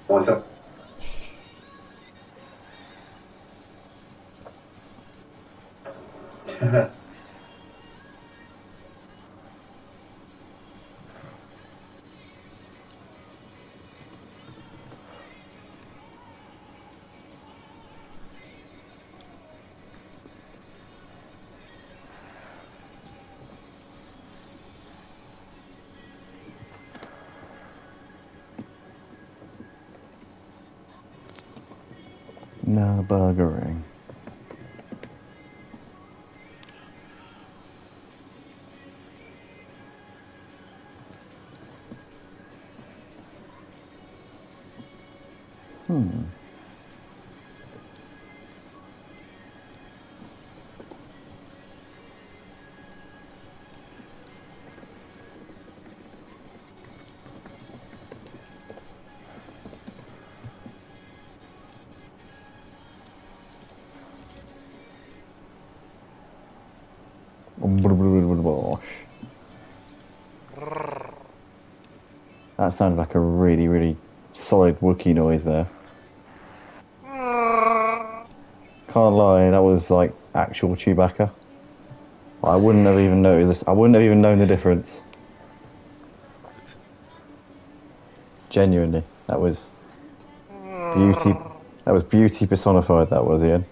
What's up? Nurburgring. That sounded like a really, really solid Wookiee noise there. Can't lie, that was like actual Chewbacca. I wouldn't have even noticed. I wouldn't have even known the difference. Genuinely, that was beauty. That was beauty personified. That was, Iain.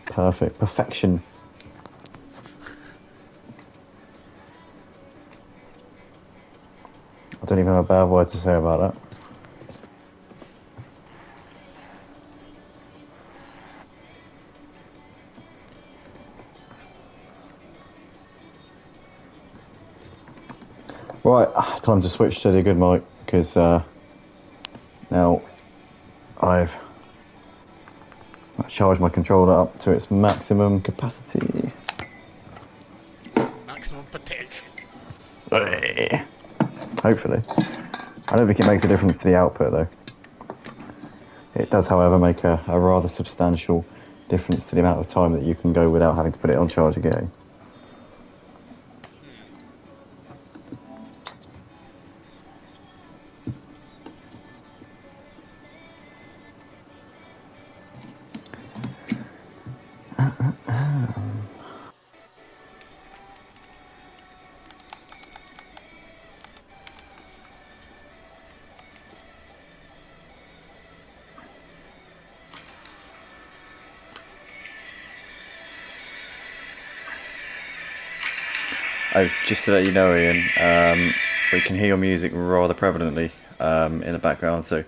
Perfect, perfection. I don't even have a bad word to say about that. Right, time to switch to the good mic, because now I've charged my controller up to its maximum capacity. Maximum potential. Hopefully. I don't think it makes a difference to the output though. It does, however, make a rather substantial difference to the amount of time that you can go without having to put it on charge again. Oh, just to let you know, Iain, we can hear your music rather prevalently in the background, so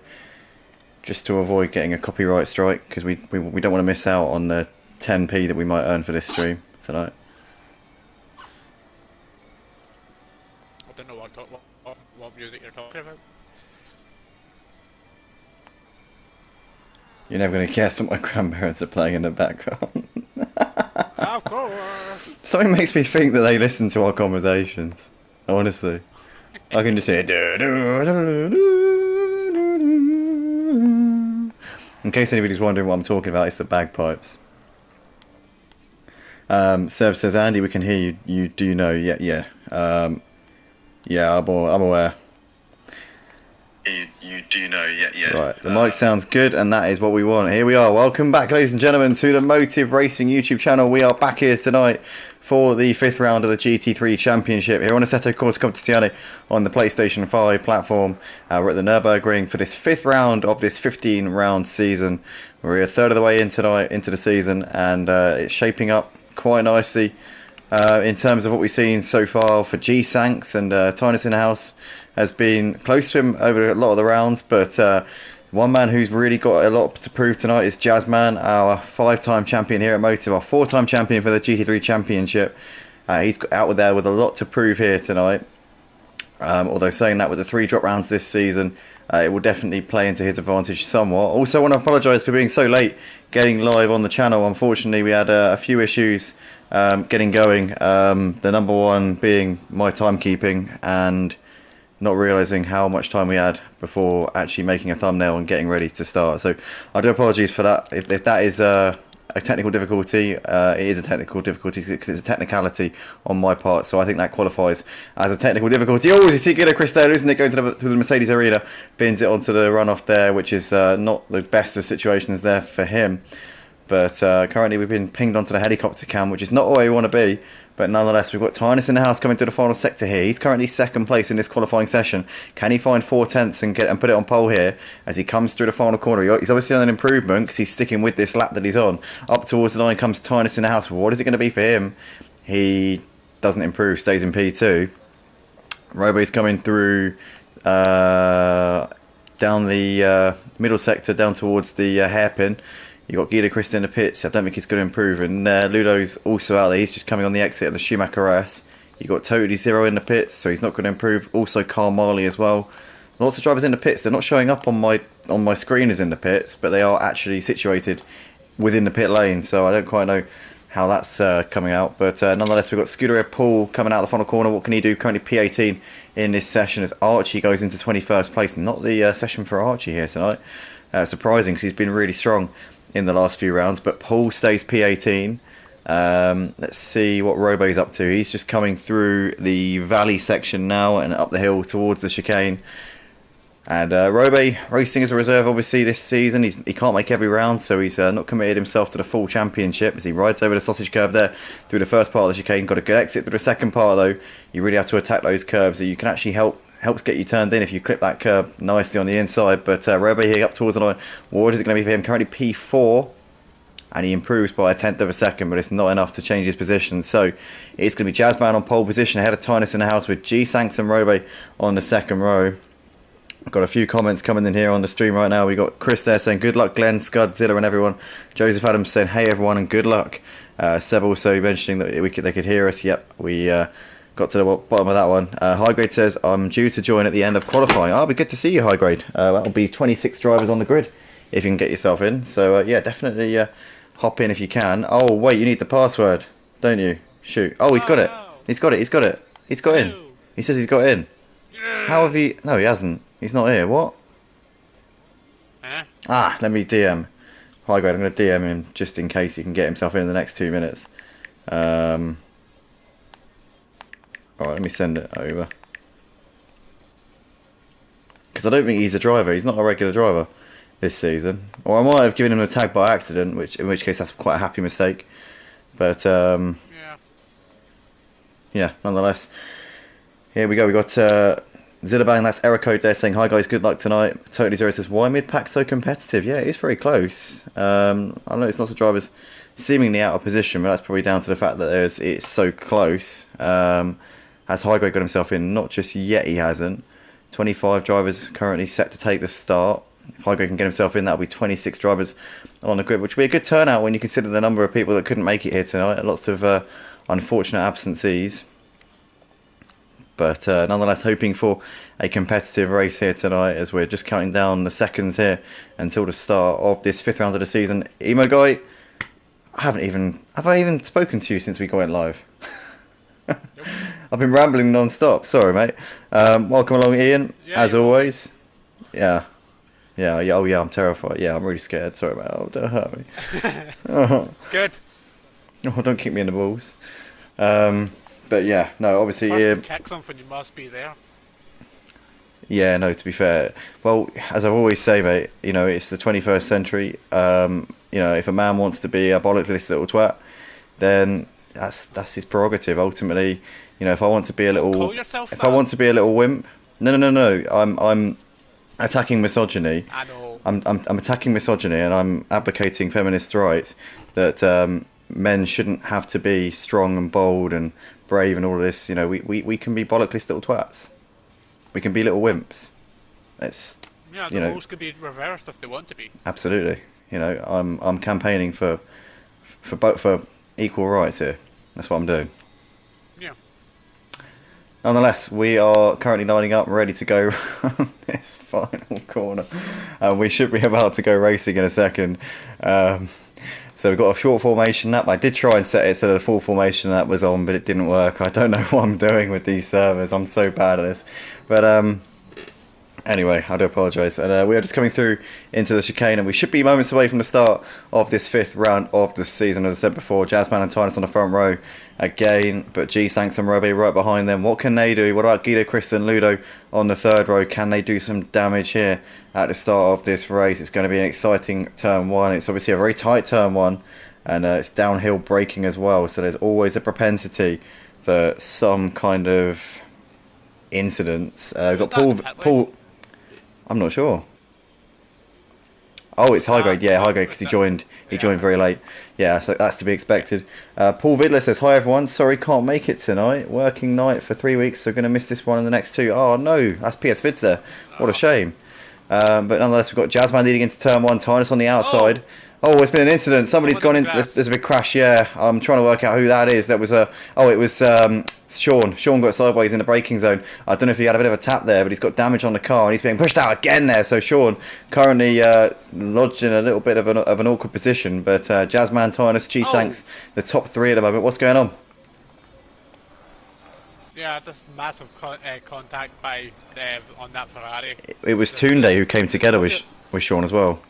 just to avoid getting a copyright strike, because we don't want to miss out on the 10p that we might earn for this stream tonight. I don't know what music you're talking about. You're never going to guess what my grandparents are playing in the background. Of course! Something makes me think that they listen to our conversations. Honestly. I can just hear... In case anybody's wondering what I'm talking about, it's the bagpipes. Serv says, Andy, we can hear you. You do know? Yeah. Yeah, I'm aware. You do know? Yeah. Right, the mic sounds good, and that is what we want. Here we are. Welcome back, ladies and gentlemen, to the Motive Racing YouTube channel. We are back here tonight for the 5th round of the GT3 Championship here on Assetto Corsa Competizione on the PlayStation 5 platform. We're at the Nurburgring for this 5th round of this 15-round season. We're a third of the way in tonight into the season, and it's shaping up quite nicely in terms of what we've seen so far for G-Sanks, and Tynus in the house has been close to him over a lot of the rounds, but one man who's really got a lot to prove tonight is Jazzman, our 5-time champion here at Motive, our 4-time champion for the GT3 Championship. He's out there with a lot to prove here tonight. Although saying that, with the 3 drop rounds this season, it will definitely play into his advantage somewhat. Also, I want to apologise for being so late getting live on the channel. Unfortunately, we had a few issues getting going. The number one being my timekeeping and not realising how much time we had before actually making a thumbnail and getting ready to start. So I do apologise for that. If that is a technical difficulty. It is a technical difficulty because it's a technicality on my part, so I think that qualifies as a technical difficulty. Oh, you see Guido Chris there losing it, going to the Mercedes arena, bins it onto the runoff there, which is not the best of situations there for him. But currently we've been pinged onto the helicopter cam, which is not where we want to be. But nonetheless, we've got Tynus in the house coming to the final sector here. He's currently second place in this qualifying session. Can he find 4/10 and put it on pole here as he comes through the final corner? He's obviously on an improvement because he's sticking with this lap that he's on. Up towards the line comes Tynus in the house. What is it going to be for him? He doesn't improve, stays in P2. Robo's coming through down the middle sector, down towards the hairpin. You got Guido Christ in the pits. I don't think he's going to improve. And Ludo's also out there. He's just coming on the exit of the Schumacher S. You got Totally Zero in the pits, so he's not going to improve. Also Carl Marley as well. Lots of drivers in the pits. They're not showing up on my screen as in the pits, but they are actually situated within the pit lane. So I don't quite know how that's coming out. But nonetheless, we've got Scooter Paul coming out of the final corner. What can he do? Currently P18 in this session as Archie goes into 21st place. Not the session for Archie here tonight. Surprising because he's been really strong in the last few rounds, but Paul stays P18. Let's see what Robo's up to. He's just coming through the valley section now and up the hill towards the chicane. And Robo racing as a reserve obviously this season. He can't make every round, so he's not committed himself to the full championship as he rides over the sausage curve there through the first part of the chicane. Got a good exit through the second part though. You really have to attack those curves, so you can actually helps get you turned in if you clip that curve nicely on the inside. But Robo here up towards the line. What is it going to be for him? Currently P4, and he improves by 1/10 of a second, but it's not enough to change his position. So it's going to be Jazzman on pole position ahead of Tynus in the house with G Sanks and Robo on the second row. I've got a few comments coming in here on the stream right now. We got Chris there saying good luck, Glenn, Scudzilla and everyone. Joseph Adams saying hey everyone and good luck. Seb also mentioning that they could hear us. Yep, we got to the bottom of that one. High Grade says I'm due to join at the end of qualifying. It'll be good to see you, High Grade. That'll be 26 drivers on the grid if you can get yourself in. So yeah, definitely hop in if you can. Oh wait, you need the password, don't you? Shoot. Oh, he's got it. He's got it. He's got it. He's got in. He says he's got in. How have he? No, he hasn't. He's not here. What? Ah, let me DM. High Grade, I'm going to DM him just in case he can get himself in the next 2 minutes. Alright, let me send it over. Because I don't think he's a driver. He's not a regular driver this season. Or I might have given him a tag by accident, in which case that's quite a happy mistake. But, yeah, nonetheless. Here we go. We got Zillabang, that's error code there saying, hi guys, good luck tonight. Totally Zero says, why mid-pack so competitive? Yeah, it's very close. I know it's lots of drivers seemingly out of position, but that's probably down to the fact that it's so close. Has High Grade got himself in? Not just yet, he hasn't. 25 drivers currently set to take the start. If High Grade can get himself in, that'll be 26 drivers on the grid, which will be a good turnout when you consider the number of people that couldn't make it here tonight. Lots of unfortunate absentees. But nonetheless, hoping for a competitive race here tonight as we're just counting down the seconds here until the start of this 5th round of the season. Emo Guy, have I even spoken to you since we got in live? Nope. I've been rambling non-stop. Sorry, mate. Welcome along, Ian, as always. Yeah. Oh yeah, I'm terrified. Yeah, I'm really scared. Sorry, mate. Oh, don't hurt me. Oh. Good. Oh, don't kick me in the balls. But yeah, no, obviously... First to kick something, you must be there. Yeah, no, to be fair. Well, as I always say, mate, you know, it's the 21st century. You know, if a man wants to be a bollockless little twat, then that's his prerogative, ultimately. You know, if I want to be a little... Call yourself if that? I want to be a little wimp... No. I'm attacking misogyny. I know. I'm attacking misogyny and I'm advocating feminist rights that men shouldn't have to be strong and bold and brave and all of this. You know, we can be bollockless little twats. We can be little wimps. It's, yeah, the roles could be reversed if they want to be. Absolutely. You know, I'm campaigning for equal rights here. That's what I'm doing. Yeah. Nonetheless, we are currently lining up and ready to go on this final corner. We should be about to go racing in a second. So we've got a short formation lap. I did try and set it so the full formation lap was on, but it didn't work. I don't know what I'm doing with these servers. I'm so bad at this. But Anyway, I do apologise. And we are just coming through into the chicane, and we should be moments away from the start of this 5th round of the season. As I said before, Jazzman and Tynus on the front row again, but G-Sanks and Robe right behind them. What can they do? What about Guido, Chris and Ludo on the 3rd row? Can they do some damage here at the start of this race? It's going to be an exciting turn 1. It's obviously a very tight turn 1, and it's downhill braking as well, so there's always a propensity for some kind of incidents. We've got Paul. I'm not sure. Oh, it's high grade. Yeah, high grade because he joined very late. Yeah, so that's to be expected. Paul Vidler says, "Hi everyone. Sorry, can't make it tonight. Working night for 3 weeks, so going to miss this one and the next 2. Oh no, that's PS Vids there. What a shame. But nonetheless, we've got Jazzman leading into turn 1. Tynus on the outside. Oh, it's been an incident. Somebody's gone in. There's a big crash. Yeah, I'm trying to work out who that is. That was a. Oh, it was Sean. Sean got sideways in the braking zone. I don't know if he had a bit of a tap there, but he's got damage on the car and he's being pushed out again there. So Sean currently lodged in a little bit of an awkward position. But Jazzman, Tynus, G-Sanks, the top 3 at the moment. What's going on? Yeah, just massive contact by on that Ferrari. It was Tunde who came together with Sean as well.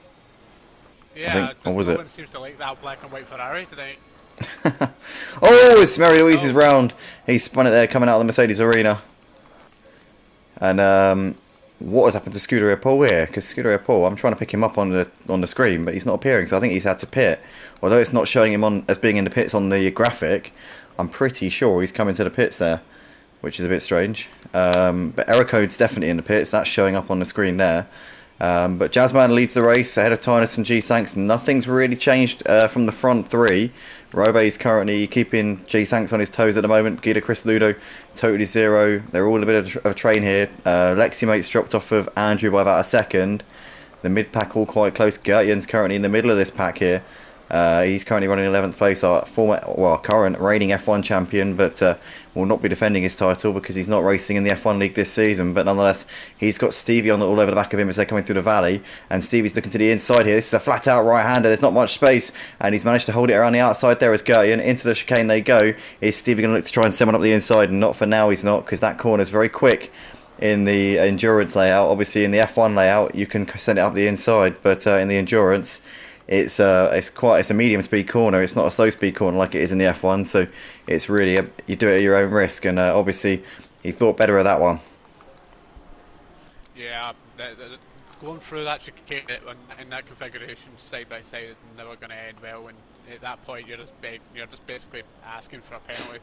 Yeah, what was no it? one seems to like that black and white Ferrari tonight. Oh, it's Mary Louise's round. He spun it there coming out of the Mercedes arena. And what has happened to Scuderia Paul here? Because Scuderia Paul, I'm trying to pick him up on the screen, but he's not appearing, so I think he's had to pit. Although it's not showing him on as being in the pits on the graphic, I'm pretty sure he's coming to the pits there, which is a bit strange. But error code's definitely in the pits. That's showing up on the screen there. But Jazzman leads the race ahead of Tynus and G-Sanks. Nothing's really changed from the front 3. Robe's currently keeping G-Sanks on his toes at the moment. Guido, Chris, Ludo, totally zero. They're all a bit of a train here. Leximate's dropped off of Andrew by about a second. The mid-pack all quite close. Gertjan's currently in the middle of this pack here. He's currently running 11th place, our current reigning F1 champion, but will not be defending his title because he's not racing in the F1 League this season. But nonetheless, he's got Stevie all over the back of him as they're coming through the valley, and Stevie's looking to the inside here. This is a flat-out right-hander. There's not much space, and he's managed to hold it around the outside there as Gertjan. Into the chicane they go. Is Stevie going to look to try and send one up the inside? And not for now, he's not, because that corner is very quick in the endurance layout. Obviously, in the F1 layout, you can send it up the inside, but in the endurance, it's a medium speed corner. It's not a slow speed corner like it is in the F1, so it's really you do it at your own risk, and obviously he thought better of that one. Yeah, going through that chicane in that configuration side by side is never going to end well, and at that point you're just basically asking for a penalty.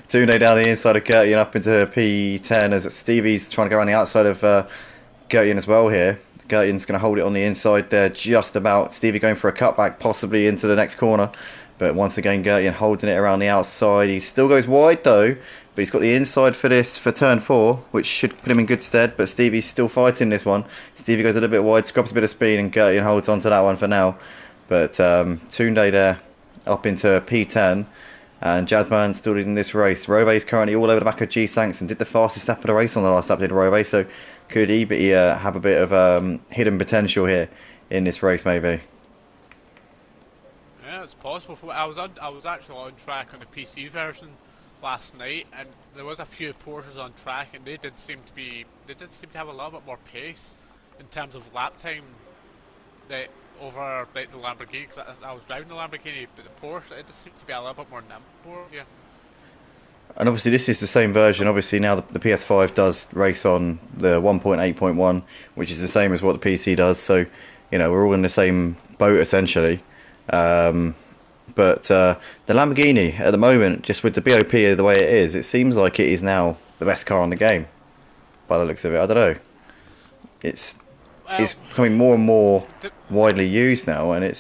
Tunde down the inside of Gertjan up into P10 as Stevie's trying to go around the outside of Gertjan as well here. Gertjan's going to hold it on the inside there just about. Stevie going for a cutback possibly into the next corner, but once again Gertjan holding it around the outside. He still goes wide though, but he's got the inside for turn 4, which should put him in good stead, but Stevie's still fighting this one. Stevie goes a little bit wide, scraps a bit of speed, and Gertjan holds on to that one for now. But Tunde there up into P10, and Jazzman still leading this race. Robe's currently all over the back of G-Sanks and did the fastest lap of the race on the last lap, did Robe, so could he have a bit of hidden potential here in this race maybe? Yeah, it's possible. I was actually on track on the PC version last night, and there was a few Porsches on track, and they did seem to have a little bit more pace in terms of lap time over like the Lamborghini, because I was driving the Lamborghini, but the Porsche, it just seemed to be a little bit more nimble. Yeah. And obviously this is the same version. Obviously now the PS5 does race on the 1.8.1, which is the same as what the PC does, so you know we're all in the same boat essentially. But the Lamborghini at the moment, just with the BOP the way it is, it seems like it is now the best car on the game by the looks of it. I don't know, it's becoming more and more widely used now, and it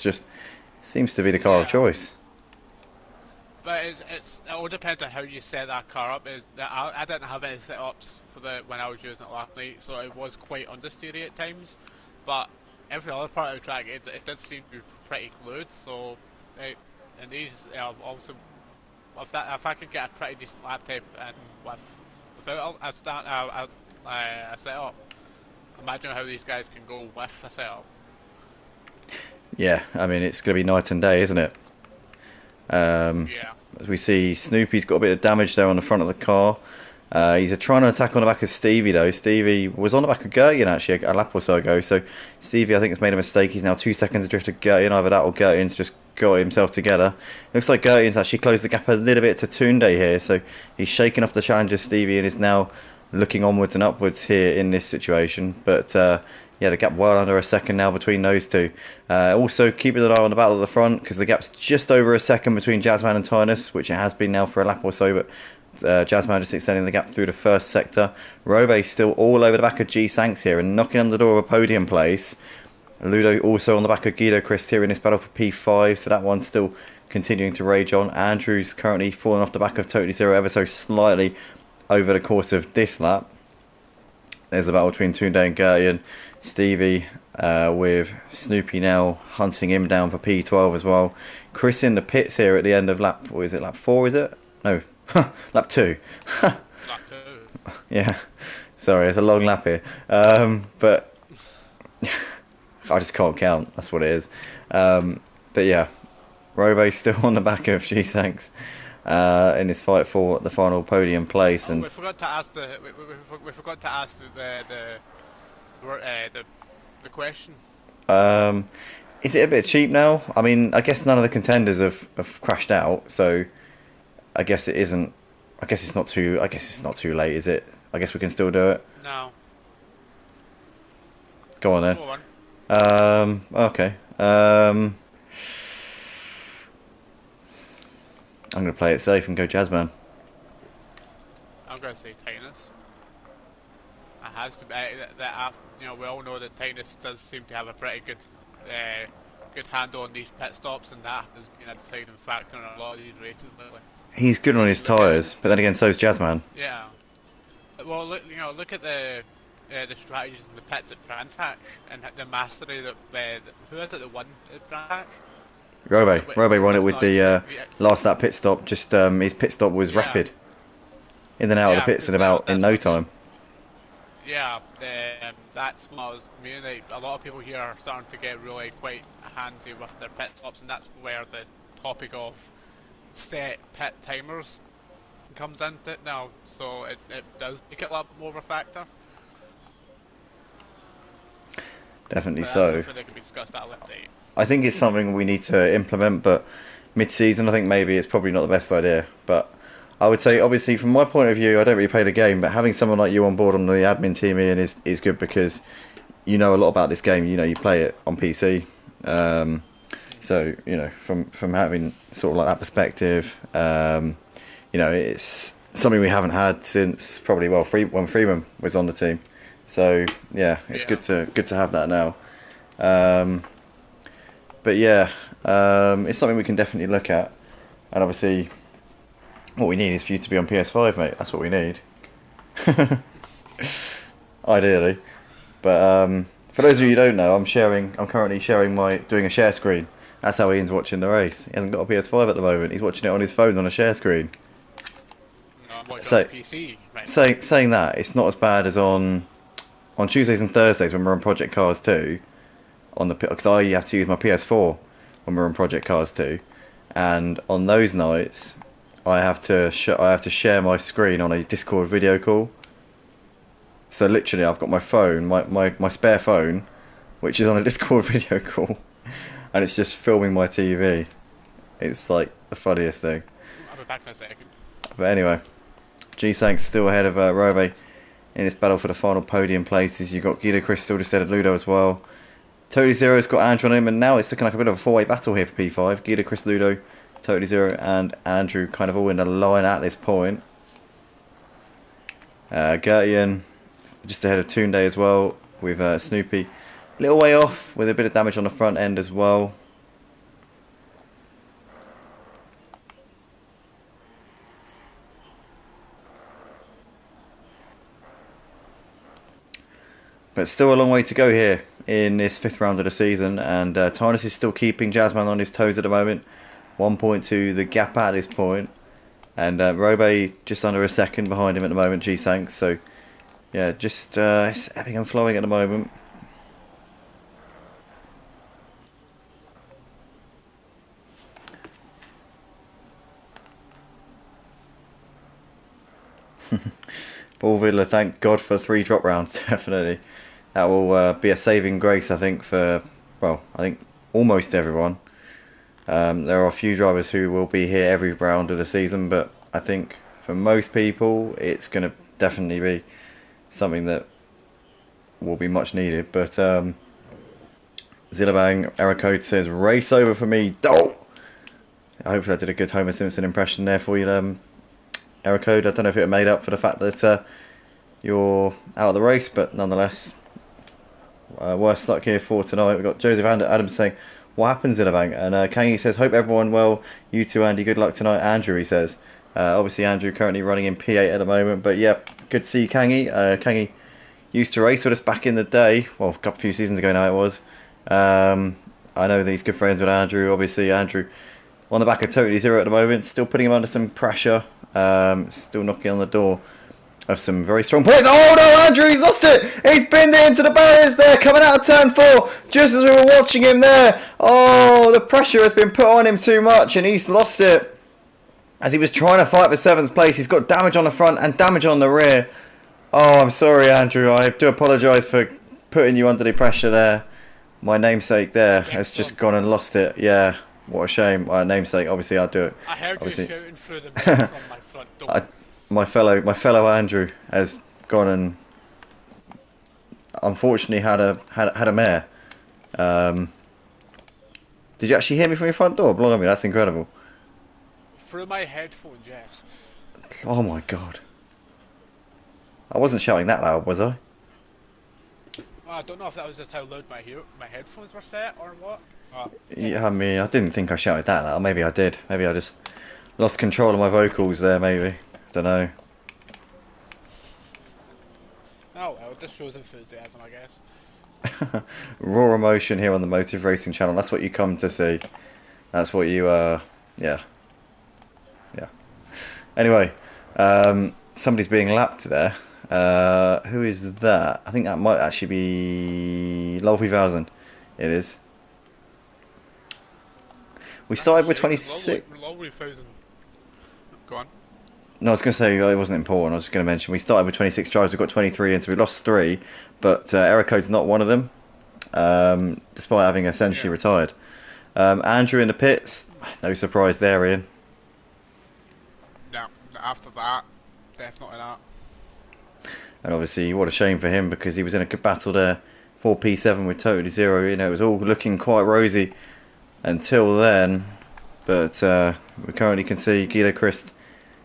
seems to be the car of choice. But it all depends on how you set that car up. I didn't have any setups for when I was using it last night, so it was quite understeery at times. But every other part of the track, it did seem to be pretty glued. So, and these also, if I could get a pretty decent lap time and without a setup, imagine how these guys can go with a setup. Yeah, I mean it's going to be night and day, isn't it? Yeah. As we see, Snoopy's got a bit of damage there on the front of the car. He's trying to attack on the back of Stevie though. Stevie was on the back of Gertian actually a lap or so ago. So Stevie I think has made a mistake. He's now 2 seconds adrift of Gertian. Either that or Gertian's just got himself together. Looks like Gertian's actually closed the gap a little bit to Tunde here. So he's shaking off the challenge of Stevie and is now looking onwards and upwards here in this situation. But yeah, the gap well under a second now between those two. Also keeping an eye on the battle at the front because the gap's just over a second between Jazzman and Tynus, which it has been now for a lap or so. But Jazzman just extending the gap through the first sector. Robe still all over the back of G Sanks here and knocking on the door of a podium place. Ludo also on the back of Guido Christ here in this battle for P5, so that one's still continuing to rage on. Andrew's currently falling off the back of Totally Zero ever so slightly over the course of this lap. There's a battle between Tunde and Gertian. Stevie with Snoopy now hunting him down for P12 as well. Chris in the pits here at the end of lap, what is it, lap 4 is it? No, lap 2. Lap 2. Yeah, sorry, it's a long lap here. But I just can't count, that's what it is. But yeah, Robe still on the back of G-Sanks in his fight for the final podium place. And we forgot to ask the question. Is it a bit cheap now? I mean, I guess none of the contenders have crashed out, so I guess it isn't. I guess it's not too late, is it? I guess we can still do it. No. Go on then. Go on. Okay. I'm gonna play it safe and go Jazzman. I'm gonna say Tynus. It has to be you know, we all know that Tynus does seem to have a pretty good handle on these pit stops, and that has been a deciding factor in a lot of these races lately. He's good on his tyres, but then again, so's Jazzman. Yeah. Well, look at the strategies in the pits at Prentice and the mastery that who had it that won at Prentice? Robe won it with the last lap pit stop. Just his pit stop was rapid, in and out of the pits in no time. Yeah, that's what I was meaning. Like, a lot of people here are starting to get really quite handsy with their pit stops, and that's where the topic of set pit timers comes into it now. So it does make it a lot more of a factor. Definitely but so. That's something that can be discussed at a later date. I think it's something we need to implement, but mid-season I think maybe it's probably not the best idea. But I would say, obviously, from my point of view, I don't really play the game, but having someone like you on board on the admin team, Ian, is good because you know a lot about this game. You know, you play it on PC. So, you know, from having sort of like that perspective, you know, it's something we haven't had since probably, well, when Freeman was on the team. So, yeah, it's good to have that now. But yeah, it's something we can definitely look at. And obviously, what we need is for you to be on PS5, mate. That's what we need. Ideally. But for those of you who don't know, I'm currently doing a share screen. That's how Ian's watching the race. He hasn't got a PS5 at the moment. He's watching it on his phone on a share screen. No, I'm watching on PC. Right. Saying that, it's not as bad as on Tuesdays and Thursdays when we're on Project Cars 2. Because I have to use my PS4 when we're on Project Cars 2, and on those nights I have to share my screen on a Discord video call. So literally, I've got my phone, my spare phone, which is on a Discord video call, and it's just filming my TV. It's like the funniest thing. I'll be back in a second. But anyway, G-Sank's still ahead of Robe in this battle for the final podium places. You've got Guido Chris still just ahead of Ludo as well. Totally Zero's got Andrew on him, and now it's looking like a bit of a four-way battle here for P5. Guido, Chris, Ludo, Totally Zero, and Andrew kind of all in a line at this point. Gertian just ahead of Tunde as well, with Snoopy a little way off, with a bit of damage on the front end as well. But still a long way to go here in this fifth round of the season, and Tynus is still keeping Jazzman on his toes at the moment. 1 point to the gap at this point, and Robe just under a second behind him at the moment, G-Sanks. So yeah, just it's ebbing and flowing at the moment. Paul Vidler, thank God for 3 drop rounds, definitely. That will be a saving grace, I think, for, well, I think almost everyone. There are a few drivers who will be here every round of the season, but I think for most people it's going to definitely be something that will be much needed. But Zillabang Ericode says, race over for me, doh! Hopefully I did a good Homer Simpson impression there for you, Ericode. I don't know if it made up for the fact that you're out of the race, but nonetheless, worst luck here for tonight. We've got Joseph Adams saying, what happens in a bank? And Kangi says, hope everyone well. You too, Andy. Good luck tonight. Andrew, he says. Obviously, Andrew currently running in P8 at the moment. But yeah, good to see Kangi. Kangi used to race with us back in the day. Well, a few seasons ago now it was. I know that he's good friends with Andrew. Obviously, Andrew on the back of Totally Zero at the moment. Still putting him under some pressure. Still knocking on the door of some very strong points. Oh no, Andrew, he's lost it! He's pinned it into the barriers there, coming out of turn 4, just as we were watching him there. Oh, the pressure has been put on him too much, and he's lost it. As he was trying to fight for 7th place, he's got damage on the front and damage on the rear. Oh, I'm sorry, Andrew. I do apologise for putting you under the pressure there. My namesake there has just gone and lost it. Yeah, what a shame. My namesake, obviously, I'll do it. I heard obviously. You shouting through the mirror from my front door. My fellow Andrew has gone and unfortunately had a mare. Did you actually hear me from your front door? Blimey, that's incredible. Through my headphones, yes. Oh my god. I wasn't shouting that loud, was I? Well, I don't know if that was just how loud my headphones were set or what. Yeah, I mean, I didn't think I shouted that loud. Maybe I did. Maybe I just lost control of my vocals there, maybe. Don't know. Oh well, it just shows enthusiasm, I guess. Raw emotion here on the Motive Racing channel. That's what you come to see. That's what you, yeah. Anyway, somebody's being lapped there. Who is that? I think that might actually be Lol3000. It is. We started with 26. Lol3000. Go on. No, I was going to say it wasn't important. I was just going to mention we started with 26 drives. We've got 23 in, so we lost 3. But Ericode's not one of them, despite having essentially retired. Andrew in the pits. No surprise there, Ian. No, after that, definitely not. And obviously, what a shame for him because he was in a good battle there for P7 with Totally Zero. You know, it was all looking quite rosy until then. But we currently can see Guido Christ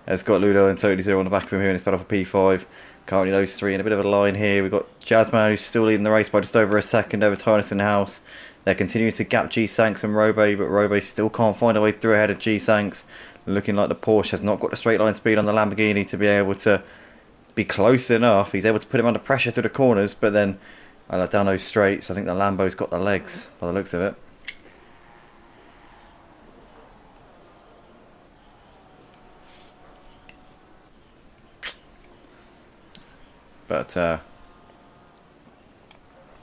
has got Ludo and Totally Zero on the back of him here in his battle for P5. Currently those 3 in a bit of a line here. We've got Jazzman who's still leading the race by just over a second over Tynus in the house. They're continuing to gap G-Sanks and Robe, but Robe still can't find a way through ahead of G-Sanks. Looking like the Porsche has not got the straight line speed on the Lamborghini to be able to be close enough. He's able to put him under pressure through the corners, but then down those straights, I think the Lambo's got the legs by the looks of it. But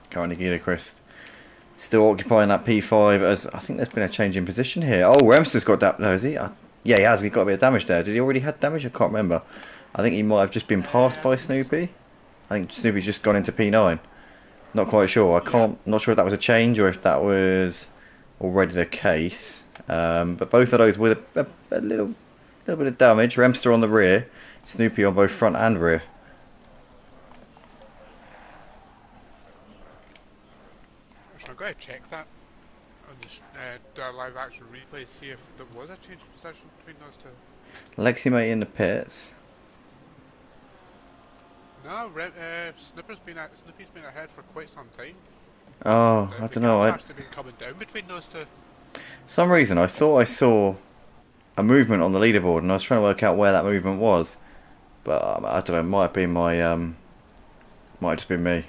currently Guido Christ still occupying that P5 as I think there's been a change in position here. Oh, Remster's got that. No, is he? Yeah, he has. He's got a bit of damage there. Did he already have damage? I can't remember. I think he might have just been passed by Snoopy. I think Snoopy's just gone into P9. Not quite sure. Not sure if that was a change or if that was already the case. But both of those with a little bit of damage. Remster on the rear, Snoopy on both front and rear. I'm going to check that on the live action replay, see if there was a change of position between those two. Leximate in the pits. No, Snoopy's been ahead for quite some time. Oh, I don't know. I've actually been coming down between those two. For some reason, I thought I saw a movement on the leaderboard, and I was trying to work out where that movement was. But I don't know. It might have been my might have just been me.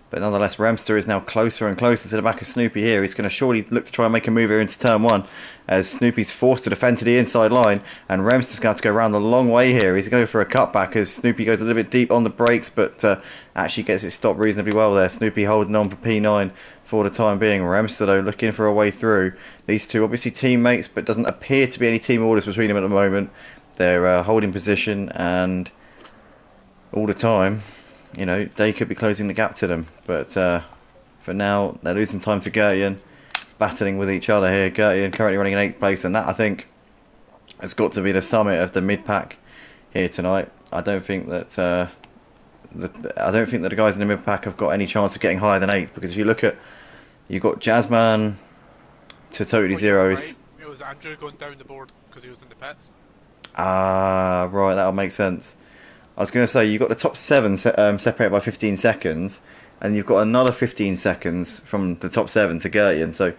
But nonetheless, Remster is now closer and closer to the back of Snoopy here. He's going to surely look to try and make a move here into turn 1 as Snoopy's forced to defend to the inside line. And Remster's going to have to go around the long way here. He's going for a cutback as Snoopy goes a little bit deep on the brakes, but actually gets it stopped reasonably well there. Snoopy holding on for P9. for the time being. Remster though looking for a way through. These two obviously teammates, but doesn't appear to be any team orders between them at the moment. They're holding position, and all the time, you know, they could be closing the gap to them. But for now, they're losing time to Gertian, battling with each other here. Gertian currently running in 8th place, and that I think has got to be the summit of the mid-pack here tonight. I don't think that the guys in the mid-pack have got any chance of getting higher than 8th, because if you look at, you've got Jazzman to Totally Zeros. Right. It was Andrew going down the board because he was in the pits. Ah, right, that'll make sense. I was going to say, you've got the top 7 separated by 15 seconds, and you've got another 15 seconds from the top 7 to Gertian. So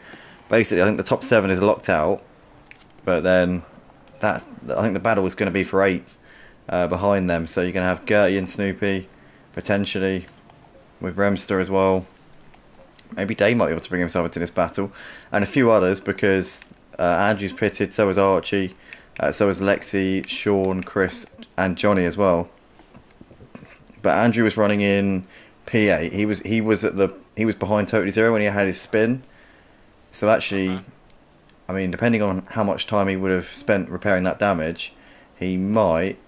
basically, I think the top 7 is locked out, but then I think the battle is going to be for 8th behind them. So you're going to have Gertian, Snoopy, potentially, with Remster as well. Maybe Day might be able to bring himself into this battle, and a few others, because Andrew's pitted, so is Archie, so is Lexi, Sean, Chris, and Johnny as well. But Andrew was running in P8. He was behind Totally Zero when he had his spin. So actually, I mean, depending on how much time he would have spent repairing that damage, he might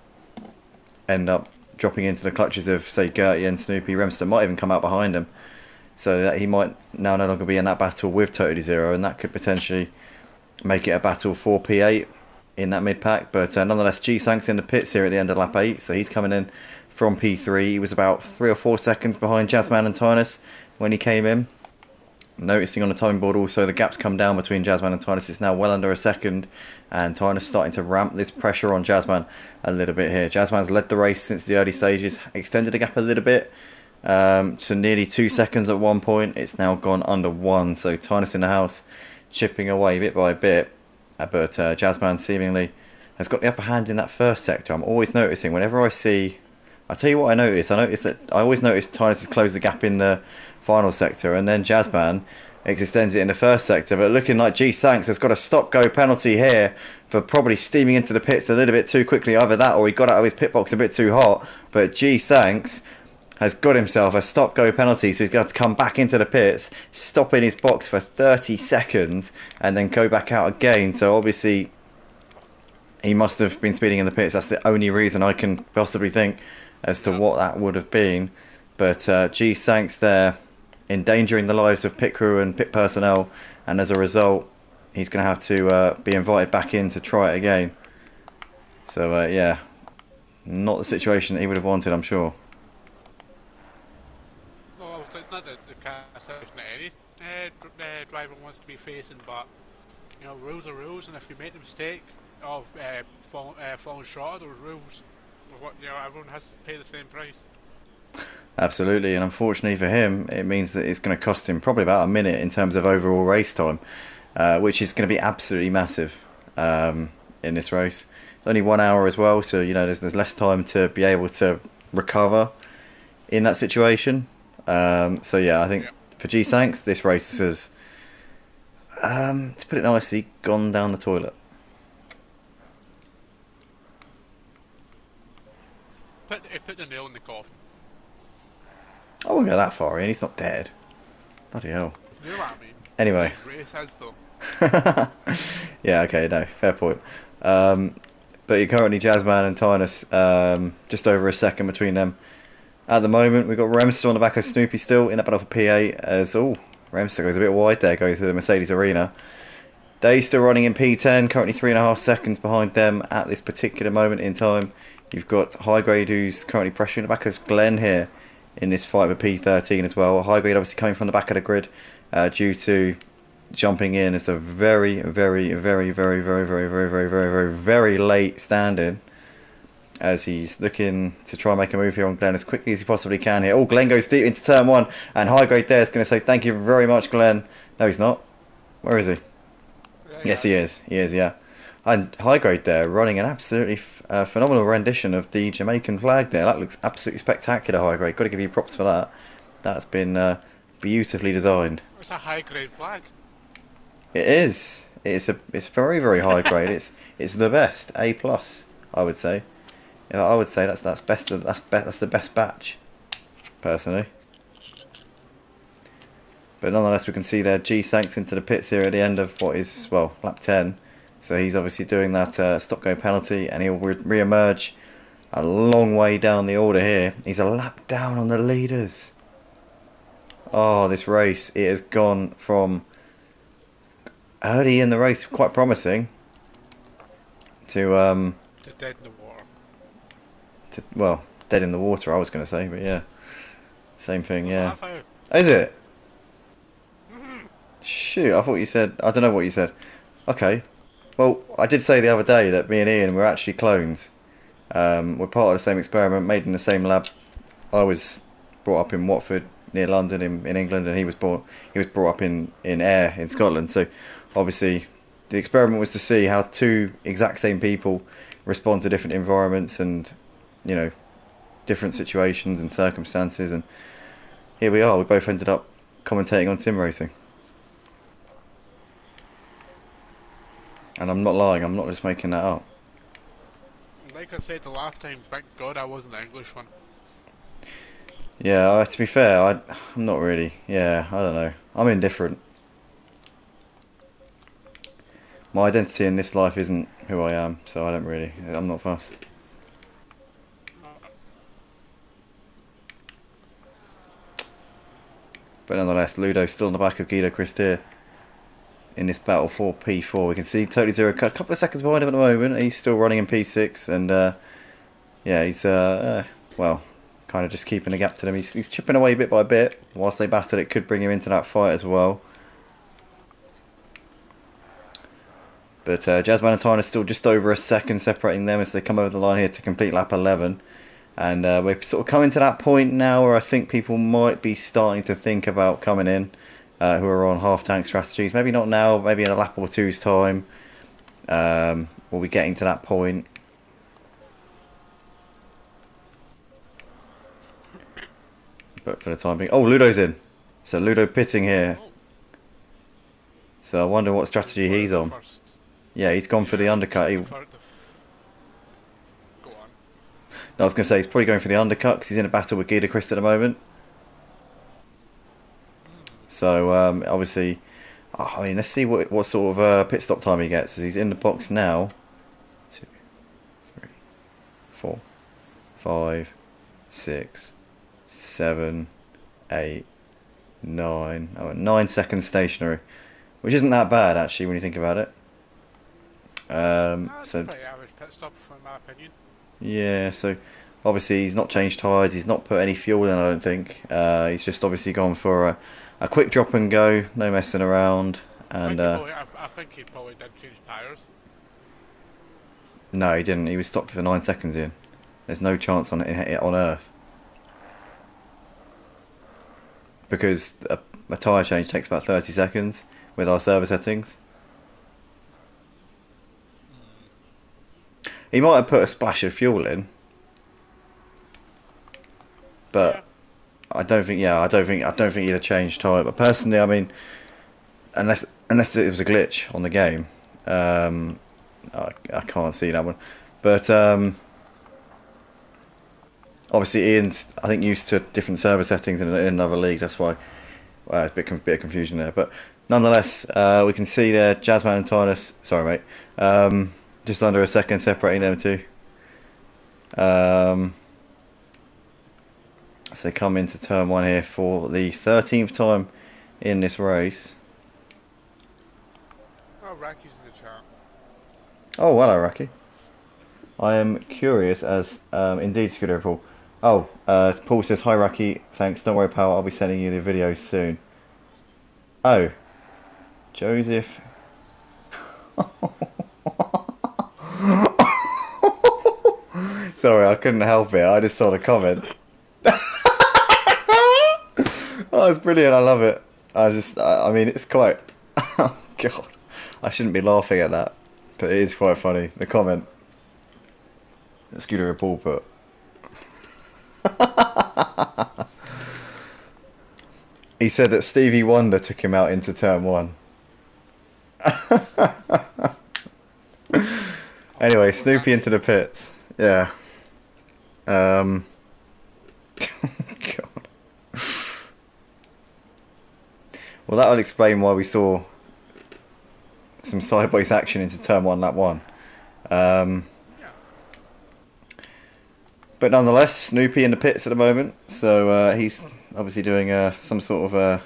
end up dropping into the clutches of, say, Gertie and Snoopy. Remster might even come out behind him, so that he might now no longer be in that battle with Totally Zero, and that could potentially make it a battle for P8 in that mid-pack. But nonetheless, G-Sank's in the pits here at the end of lap 8, so he's coming in from P3. He was about 3 or 4 seconds behind Jazzman and Tynus when he came in. Noticing on the timing board also the gap's come down between Jazzman and Tynus. It's now well under a second, and Tynus starting to ramp this pressure on Jazzman a little bit here. Jazzman's led the race since the early stages, extended the gap a little bit to nearly 2 seconds at one point. It's now gone under 1, so Tynus in the house chipping away bit by bit, but Jazzman seemingly has got the upper hand in that first sector. I'm always noticing whenever I see, I'll tell you what I notice that I always notice Tynus has closed the gap in the final sector, and then Jazzman extends it in the first sector. But looking like G-Sanks has got a stop-go penalty here for probably steaming into the pits a little bit too quickly. Either that or he got out of his pit box a bit too hot. But G-Sanks has got himself a stop-go penalty, so he's got to come back into the pits, stop in his box for 30 seconds, and then go back out again. So obviously he must have been speeding in the pits. That's the only reason I can possibly think as to what that would have been. But G-Sanks there, endangering the lives of pit crew and pit personnel, and as a result he's going to have to be invited back in to try it again. So yeah, not the situation that he would have wanted, I'm sure. Well, it's not the kind of situation that any driver wants to be facing, but you know, rules are rules, and if you make the mistake of falling short of those rules, you know, everyone has to pay the same price. Absolutely, and unfortunately for him, it means that it's going to cost him probably about a minute in terms of overall race time, which is going to be absolutely massive in this race. It's only 1 hour as well, so you know there's less time to be able to recover in that situation. So yeah, I think for G-Sanks, this race has, to put it nicely, gone down the toilet. Put the nail in the coffin. I won't go that far in, he's not dead. Bloody hell. You know what I mean? Anyway. Race has though. Yeah, okay, no, fair point. But you're currently Jazzman and Tynus, just over a second between them. At the moment, we've got Remster on the back of Snoopy still in that battle for P8, as, Remster goes a bit wide there, going through the Mercedes arena. Day still running in P10, currently 3.5 seconds behind them at this particular moment in time. You've got High Grade, who's currently pressuring the back of Glenn here in this fight with P13 as well. High Grade obviously coming from the back of the grid due to jumping in. It's a very, very, very, very, very, very, very, very, very, very, very late stand-in, as he's looking to try and make a move here on Glenn as quickly as he possibly can here. Glenn goes deep into turn 1, and High Grade there is going to say thank you very much, Glenn. No, he's not. Where is he? Yes, he is. He is, yeah. And High Grade there running an absolutely phenomenal rendition of the Jamaican flag there. That looks absolutely spectacular, High Grade. Got to give you props for that. That's been beautifully designed. It's a high grade flag. It is. It's very, very high grade. It's the best. A+, I would say. Yeah, I would say that's the best batch, personally. But nonetheless, we can see there G-Sanks into the pits here at the end of what is, well, lap 10. So he's obviously doing that stop-go penalty, and he'll re-emerge a long way down the order here. He's a lap down on the leaders. Oh, this race, it has gone from early in the race, quite promising, to dead in the water. Well, dead in the water, I was going to say, but yeah. Same thing, yeah. That's Is it? Shoot, I thought you said... I don't know what you said. Okay. Well, I did say the other day that me and Ian were actually clones. We're part of the same experiment, made in the same lab. I was brought up in Watford, near London, in England, and he was brought up in Ayr, in Scotland. So, obviously, the experiment was to see how two exact same people respond to different environments and, you know, different situations and circumstances. And here we are. We both ended up commentating on sim racing. And I'm not lying, I'm not just making that up. Like I said the last time, thank God I wasn't the English one. Yeah, to be fair, I'm not really. Yeah, I don't know. I'm indifferent. My identity in this life isn't who I am, so I don't really. I'm not fussed. But nonetheless, Ludo's still in the back of Guido Christier in this battle for P4. We can see Totally Zero a couple of seconds behind him at the moment. He's still running in P6, and yeah, he's well, kind of just keeping a gap to them. He's chipping away bit by bit. Whilst they battle, it could bring him into that fight as well. But Jazzman and Tyne are still just over a second separating them as they come over the line here to complete lap 11. And we're sort of coming to that point now where I think people might be starting to think about coming in, who are on half-tank strategies. Maybe not now, maybe in a lap or two's time. We'll be getting to that point. But for the time being... Oh, Ludo's in. So Ludo pitting here. So I wonder what strategy he's on. Yeah, he's gone for the undercut. Go on. I was going to say, he's probably going for the undercut because he's in a battle with Guido Christ at the moment. So, obviously, I mean, let's see what sort of pit stop time he gets as he's in the box now. 2, 3, 4, 5, 6, 7, 8, 9. Oh, 9 seconds stationary, which isn't that bad actually when you think about it. That's a pretty average pit stop, in my opinion. Yeah, so obviously he's not changed tyres, he's not put any fuel in, I don't think. He's just obviously gone for a quick drop and go, no messing around. And I think he probably did change tyres. No, he didn't. He was stopped for 9 seconds in. There's no chance on Earth. Because a tyre change takes about 30 seconds with our server settings. He might have put a splash of fuel in, but yeah. I don't think he'd have changed tyre. But personally, I mean, unless it was a glitch on the game, I can't see that one. But obviously, Ian's I think used to different server settings in another league. That's why there's a bit of confusion there. But nonetheless, we can see there Jazzman and Tynus. Sorry, mate. Just under a second separating them two. So come into turn 1 here for the 13th time in this race. Oh, Racky's in the chat. Oh, hello, Racky. I am curious as indeed, Scooter Paul. Oh, Paul says, hi, Racky. Thanks. Don't worry, pal. I'll be sending you the videos soon. Oh, Joseph. Sorry, I couldn't help it. I just saw the comment. Oh, it's brilliant. I love it. I mean, it's quite... Oh, God. I shouldn't be laughing at that. But it is quite funny. The comment. Scooter Paul put. He said that Stevie Wonder took him out into turn 1. Anyway, Snoopy into the pits. Yeah. God. Well, that'll explain why we saw some sideways action into turn 1, lap 1. Yeah. But nonetheless, Snoopy in the pits at the moment, so he's obviously doing some sort of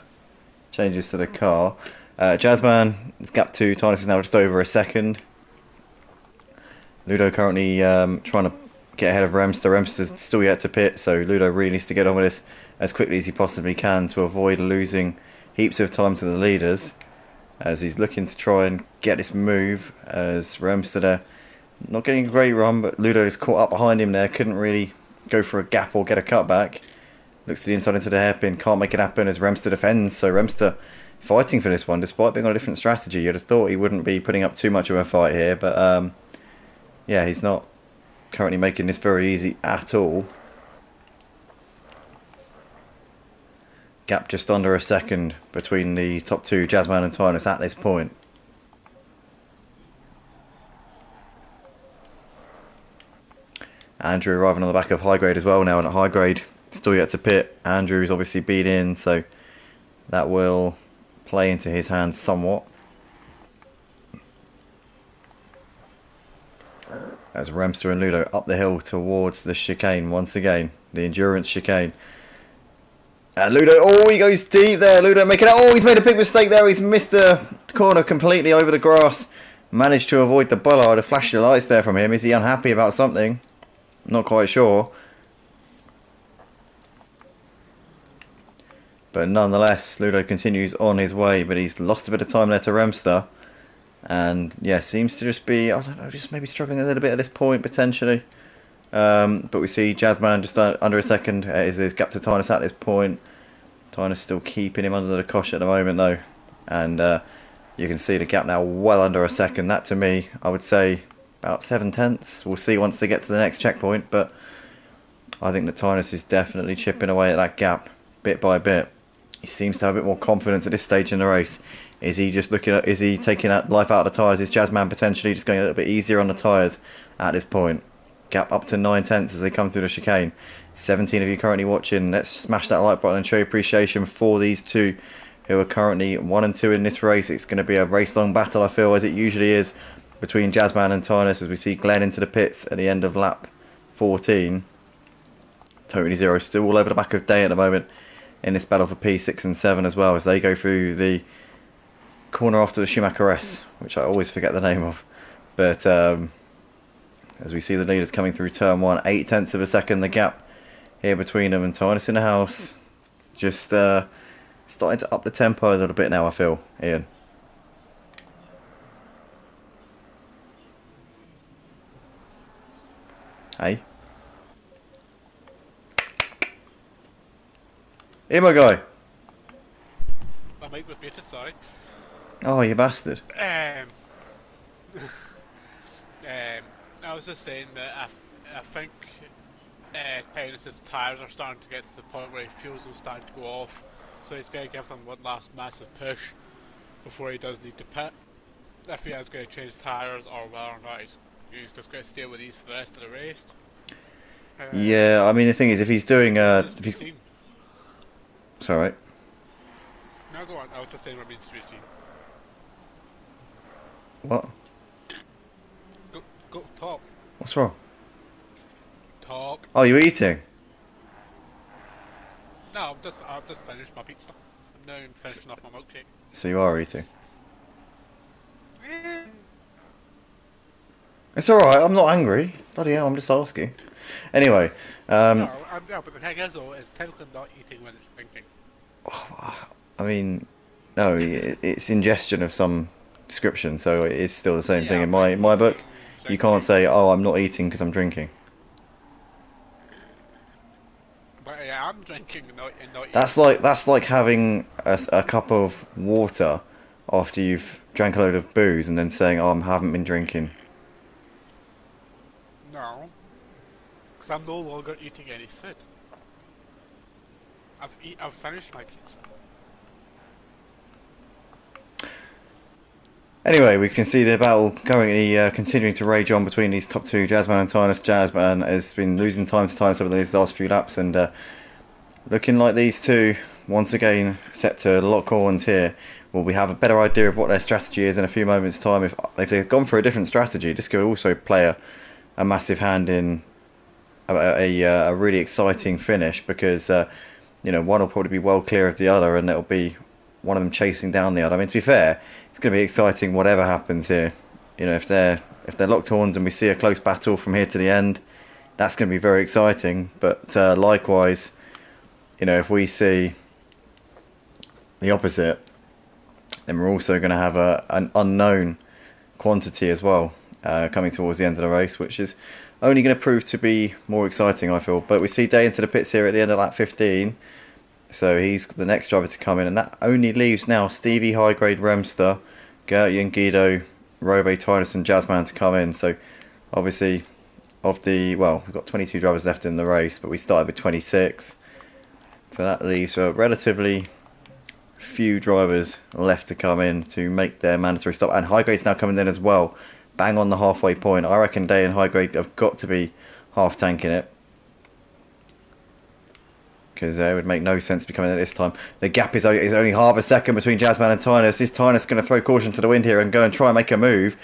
changes to the car. Jazzman is gap 2, Tinus is now just over a second. Ludo currently trying to get ahead of Remster. Remster's still yet to pit, so Ludo really needs to get on with this as quickly as he possibly can to avoid losing heaps of time to the leaders, as he's looking to try and get this move, as Remster there not getting a great run, but Ludo is caught up behind him there, couldn't really go for a gap or get a cutback. Looks to the inside into the hairpin, can't make it happen as Remster defends, so Remster fighting for this one despite being on a different strategy. You'd have thought he wouldn't be putting up too much of a fight here, but yeah, he's not currently making this very easy at all. Gap just under a second between the top two, Jazzman and Tinus, at this point. Andrew arriving on the back of high grade as well now, and at high grade still yet to pit. Andrew's obviously beat in, so that will play into his hands somewhat. As Remster and Ludo up the hill towards the chicane once again, the endurance chicane. And Ludo, oh, he goes deep there. Ludo making it. Oh, he's made a big mistake there. He's missed the corner completely over the grass. Managed to avoid the bollard. A flash of lights there from him. Is he unhappy about something? Not quite sure. But nonetheless, Ludo continues on his way, but he's lost a bit of time there to Remster. And yeah, seems to just be, I don't know, just maybe struggling a little bit at this point, potentially. But we see Jazzman just under a second is his gap to Tinus at this point. Tinus still keeping him under the cosh at the moment, though. And you can see the gap now well under a second. That, to me, I would say about 7/10. We'll see once they get to the next checkpoint, but I think that Tinus is definitely chipping away at that gap bit by bit. He seems to have a bit more confidence at this stage in the race. Is he just looking at, is he taking that life out of the tyres? Is Jazzman potentially just going a little bit easier on the tyres at this point? Gap up to 9/10 as they come through the chicane. 17 of you currently watching. Let's smash that like button and show appreciation for these two who are currently 1 and 2 in this race. It's going to be a race-long battle, I feel, as it usually is, between Jazzman and Tinus, as we see Glenn into the pits at the end of lap 14. Totally Zero still all over the back of Day at the moment in this battle for P6 and 7 as well, as they go through the corner after the Schumacher S, which I always forget the name of. But as we see the leaders coming through turn 1, 8/10 of a second, the gap here between them, and Tinus in the house just starting to up the tempo a little bit now, I feel, Ian. Hey. Here, my guy. My mic was muted, sorry. Oh, you bastard. I was just saying that I think Prentice's tyres are starting to get to the point where he feels they're starting to go off, so he's going to give them one last massive push before he does need to pit. If he is going to change tyres, or whether or not he's just going to stay with these for the rest of the race. Yeah, I mean, the thing is, if he's doing if he's... It's alright. No, go on. I was just saying what means to be seen. What? Go, talk. What's wrong? Talk. Oh, you eating? No, I've just finished my pizza. Now I'm finishing off my milkshake. So you are eating? It's alright, I'm not angry. Bloody hell, I'm just asking. Anyway, no, but the thing is, though, is technically not eating when it's drinking. I mean, no, it's ingestion of some description, so it is still the same thing in my book. You can't say, oh, I'm not eating because I'm drinking. But yeah, I'm drinking and not eating. That's like having a cup of water after you've drank a load of booze and then saying, oh, I haven't been drinking. No, because I'm no longer eating any food. I've finished my pizza. Anyway, we can see the battle currently continuing to rage on between these top two, Jazzman and Tinus. Jazzman has been losing time to Tinus over these last few laps, and looking like these two once again set to lock horns here. Will we have a better idea of what their strategy is in a few moments' time? If they've gone for a different strategy, this could also play a massive hand in a really exciting finish, because you know, one will probably be well clear of the other, and it'll be one of them chasing down the other. I mean, to be fair, it's going to be exciting whatever happens here. You know, if they're locked horns and we see a close battle from here to the end, that's going to be very exciting. But likewise, you know, if we see the opposite, then we're also going to have an unknown quantity as well coming towards the end of the race, which is only going to prove to be more exciting, I feel. But we see Day into the pits here at the end of lap 15, so he's the next driver to come in, and that only leaves now Stevie, High Grade, Remster, Gertie and Guido, Robe, Tinus and Jazzman to come in. So obviously, we've got 22 drivers left in the race, but we started with 26, so that leaves a relatively few drivers left to come in to make their mandatory stop. And High Grade's now coming in as well, bang on the halfway point. I reckon Day and High Grade have got to be half tanking it, because it would make no sense to be coming in at this time. The gap is only half a second between Jazzman and Tinus. Is Tinus going to throw caution to the wind here and go and try and make a move?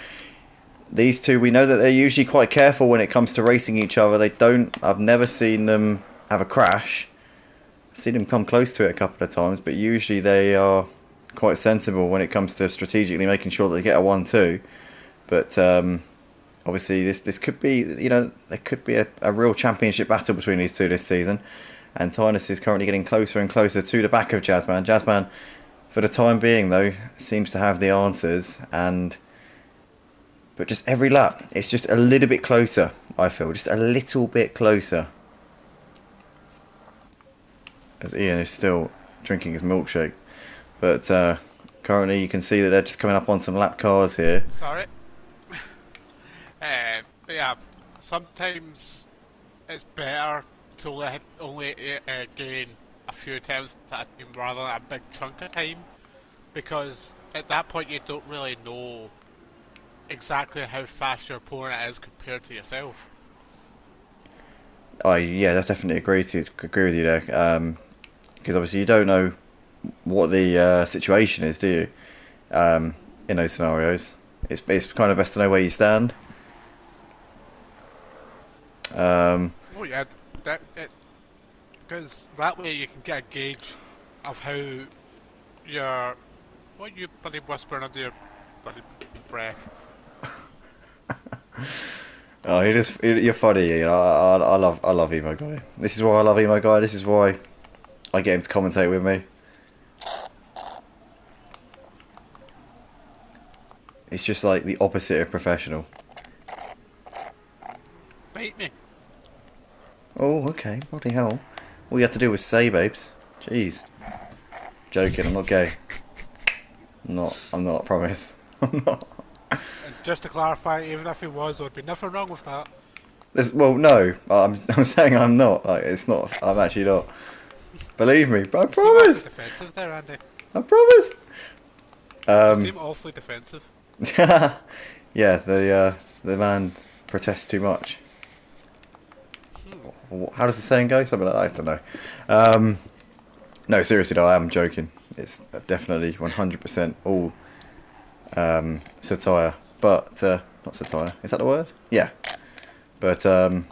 These two, we know that they're usually quite careful when it comes to racing each other. I've never seen them have a crash. I've seen them come close to it a couple of times, but usually they are quite sensible when it comes to strategically making sure that they get a 1-2. But obviously this could be, you know, there could be a real championship battle between these two this season. And Tinus is currently getting closer and closer to the back of Jazzman. Jazzman, for the time being though, seems to have the answers, but just every lap, it's just a little bit closer, I feel. Just a little bit closer. As Iain is still drinking his milkshake. But currently you can see that they're just coming up on some lap cars here. Sorry. But yeah, sometimes it's better to only gain a few attempts at a time rather than a big chunk of time, because at that point you don't really know exactly how fast your opponent is compared to yourself. I definitely agree with you there, because obviously you don't know what the situation is, do you? In those scenarios, it's kind of best to know where you stand. Oh yeah, because that way you can get a gauge of how what you bloody whispering under your bloody breath. Oh, you're funny. You know, I love Emo Guy. This is why I love Emo Guy. This is why I get him to commentate with me. It's just like the opposite of professional. Bite me. Oh, okay. Bloody hell. All you have to do was say, babes. Jeez. Joking. I'm not gay. I'm not. I promise. I'm not. And just to clarify, even if he was, there would be nothing wrong with that. No. I'm saying I'm not. Like, it's not. I'm actually not. Believe me. I promise. You seem defensive there, Andy. I promise. You seem awfully defensive. Yeah. The man protests too much. How does the saying go? Something like that. I don't know. No, seriously though, I am joking. It's definitely 100% all satire, but not satire. Is that the word? Yeah. But Right.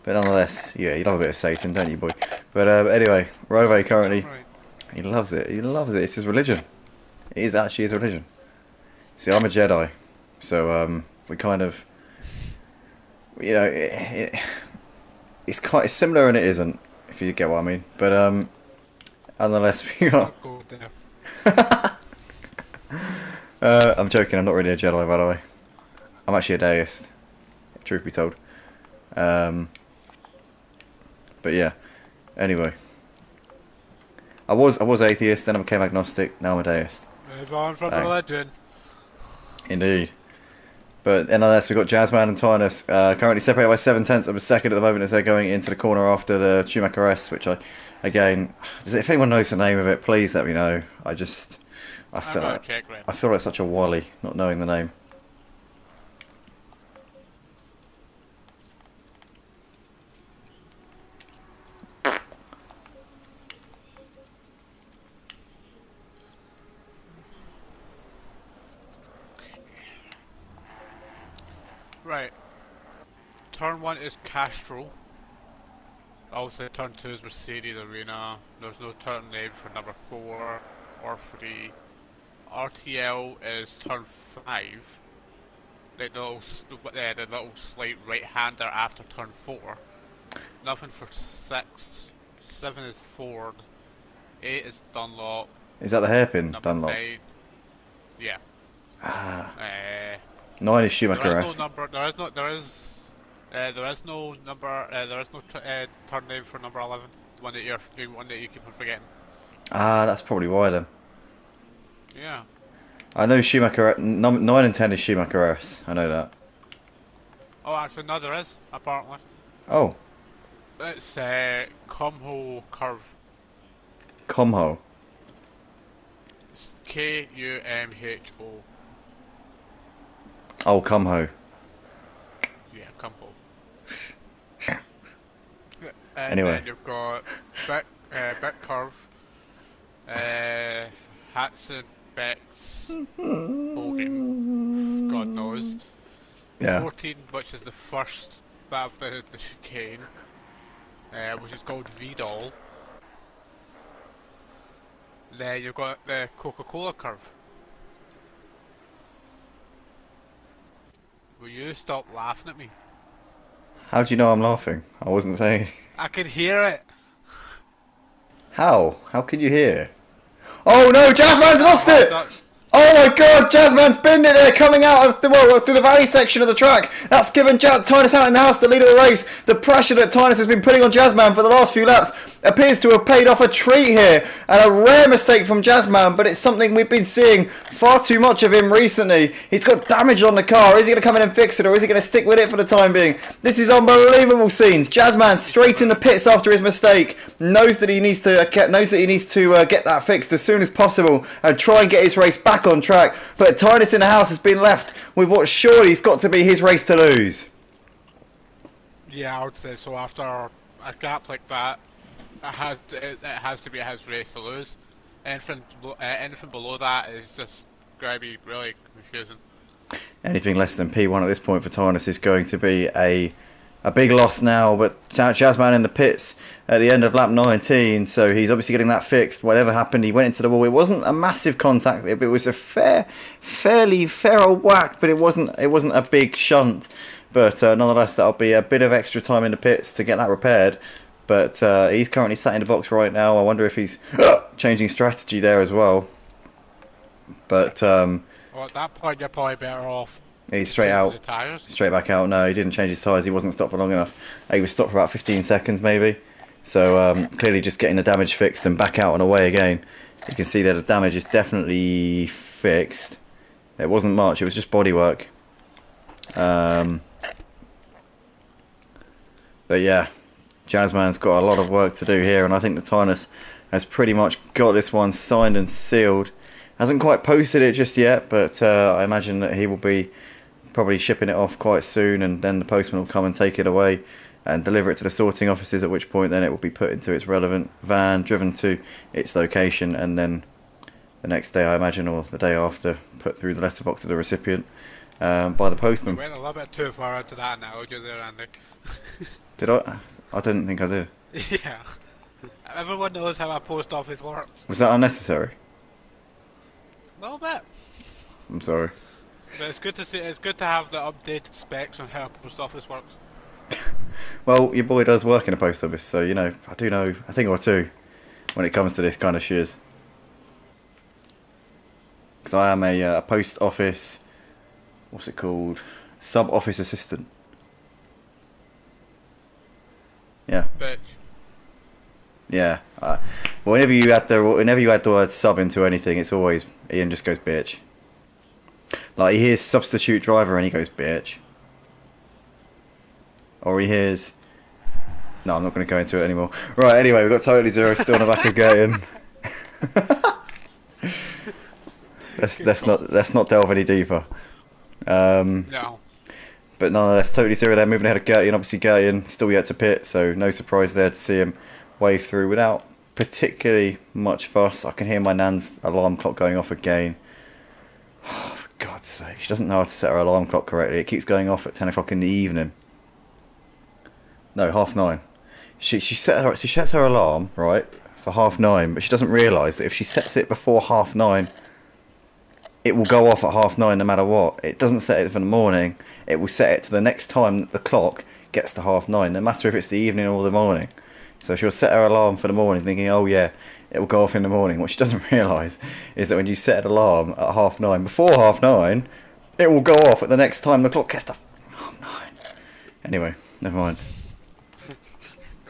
but nonetheless, yeah, you love a bit of Satan, don't you, boy? But anyway, Rove currently, Right. he loves it. He loves it. It's his religion. It is actually his religion. See, I'm a Jedi, so we kind of, you know, it's similar and it isn't, if you get what I mean. But nonetheless, we got. I'm joking. I'm not really a Jedi, by the way. I'm actually a deist, truth be told. But yeah. Anyway, I was atheist, then I became agnostic. Now I'm a deist. Move on from religion. Indeed. But nonetheless, we've got Jazzman and Tinus currently separated by 7/10 of a second at the moment as they're going into the corner after the Schumacher S, which if anyone knows the name of it, please let me know. I feel like such a wally not knowing the name. turn 1 is Castro. Obviously, turn 2 is Mercedes Arena. There's no turn named for number 4 or 3. RTL is turn 5. Like the little slight right-hander after turn 4. Nothing for 6. 7 is Ford. 8 is Dunlop. Is that the hairpin Number Dunlop? 9. Yeah. Ah. Uh, 9 is Schumacher there S. is no number. There is no number. There is no turn name for number 11. The one that you keep on forgetting. Ah, that's probably why then. Yeah. I know Schumacher. 9 and 10 is Schumacher S. I know that. Oh, actually, no, there is apparently. Oh, It's Kumho Curve. Comho. It's Kumho. Oh, Comho. Yeah, Kumho. And Anyway. then you've got Bit Curve. Hatson, Bex, Hogan. God knows. Yeah. 14, which is the first bit of the chicane, which is called Vidal. Then you've got the Coca-Cola curve. Will you stop laughing at me? How do you know I'm laughing? I wasn't saying. I can hear it. How? How can you hear? Oh no, Jazzman's lost it! Oh my god, Jazzman's binned it there, coming out of through the valley section of the track. That's given Tynus out in the house the lead of the race. The pressure that Tynus has been putting on Jazzman for the last few laps appears to have paid off a treat here. And a rare mistake from Jazzman, but it's something we've been seeing far too much of him recently. He's got damage on the car. Is he going to come in and fix it, or is he going to stick with it for the time being? This is unbelievable scenes. Jazzman straight in the pits after his mistake. Knows that he needs to get that fixed as soon as possible and try and get his race back on track, but Tynus in the house has been left with what surely has got to be his race to lose. Yeah, I would say so. After a gap like that, it has to be his race to lose. Anything below that is just going to be really confusing. Anything less than P1 at this point for Tynus is going to be a big loss now, but Jazzman in the pits at the end of lap 19, so he's obviously getting that fixed. Whatever happened, he went into the wall. It wasn't a massive contact, it was a fairly old whack, but it wasn't a big shunt. But nonetheless, that'll be a bit of extra time in the pits to get that repaired. But he's currently sat in the box right now. I wonder if he's changing strategy there as well. But well, at that point, you're probably better off. He's straight out, straight back out. No, he didn't change his tyres. He wasn't stopped for long enough. He was stopped for about 15 seconds maybe. So clearly just getting the damage fixed and back out and away again. You can see that the damage is definitely fixed. It wasn't much, it was just bodywork. But yeah, Jazzman's got a lot of work to do here, and I think the Tynus has pretty much got this one signed and sealed. Hasn't quite posted it just yet, but I imagine that he will be probably shipping it off quite soon, and then the postman will come and take it away and deliver it to the sorting offices, at which point then it will be put into its relevant van, driven to its location, and then the next day, I imagine, or the day after, put through the letterbox to the recipient by the postman. You went a little bit too far into that analogy there, Andy. Did I? I didn't think I did. Yeah. Everyone knows how a post office works. Was that unnecessary? A little bit. I'm sorry. But it's good to see. It's good to have the updated specs on how a post office works. Well, your boy does work in a post office, so you know I do know a thing or two when it comes to this kind of shiz. Because I am a post office, what's it called? Sub office assistant. Yeah. Bitch. Yeah. Whenever you add the word sub into anything, it's always Ian just goes bitch. Like he hears substitute driver and he goes bitch. Or he hears. No, I'm not going to go into it anymore. Right. Anyway, we've got Totally Zero still on the back of Gaten. let's not delve any deeper. No. But nonetheless, Totally Zero there moving ahead of Gertie, and obviously Gertie still yet to pit, so no surprise there to see him wave through without particularly much fuss. I can hear my nan's alarm clock going off again. Oh, for God's sake, she doesn't know how to set her alarm clock correctly. It keeps going off at 10 o'clock in the evening. No, 9:30. She sets her alarm, right, for 9:30, but she doesn't realise that if she sets it before 9:30, it will go off at 9:30 no matter what. It doesn't set it for the morning. It will set it to the next time that the clock gets to 9:30, no matter if it's the evening or the morning. So she'll set her alarm for the morning, thinking, oh yeah, it will go off in the morning. What she doesn't realise is that when you set an alarm at 9:30, before 9:30, it will go off at the next time the clock gets to 9:30. Anyway, never mind.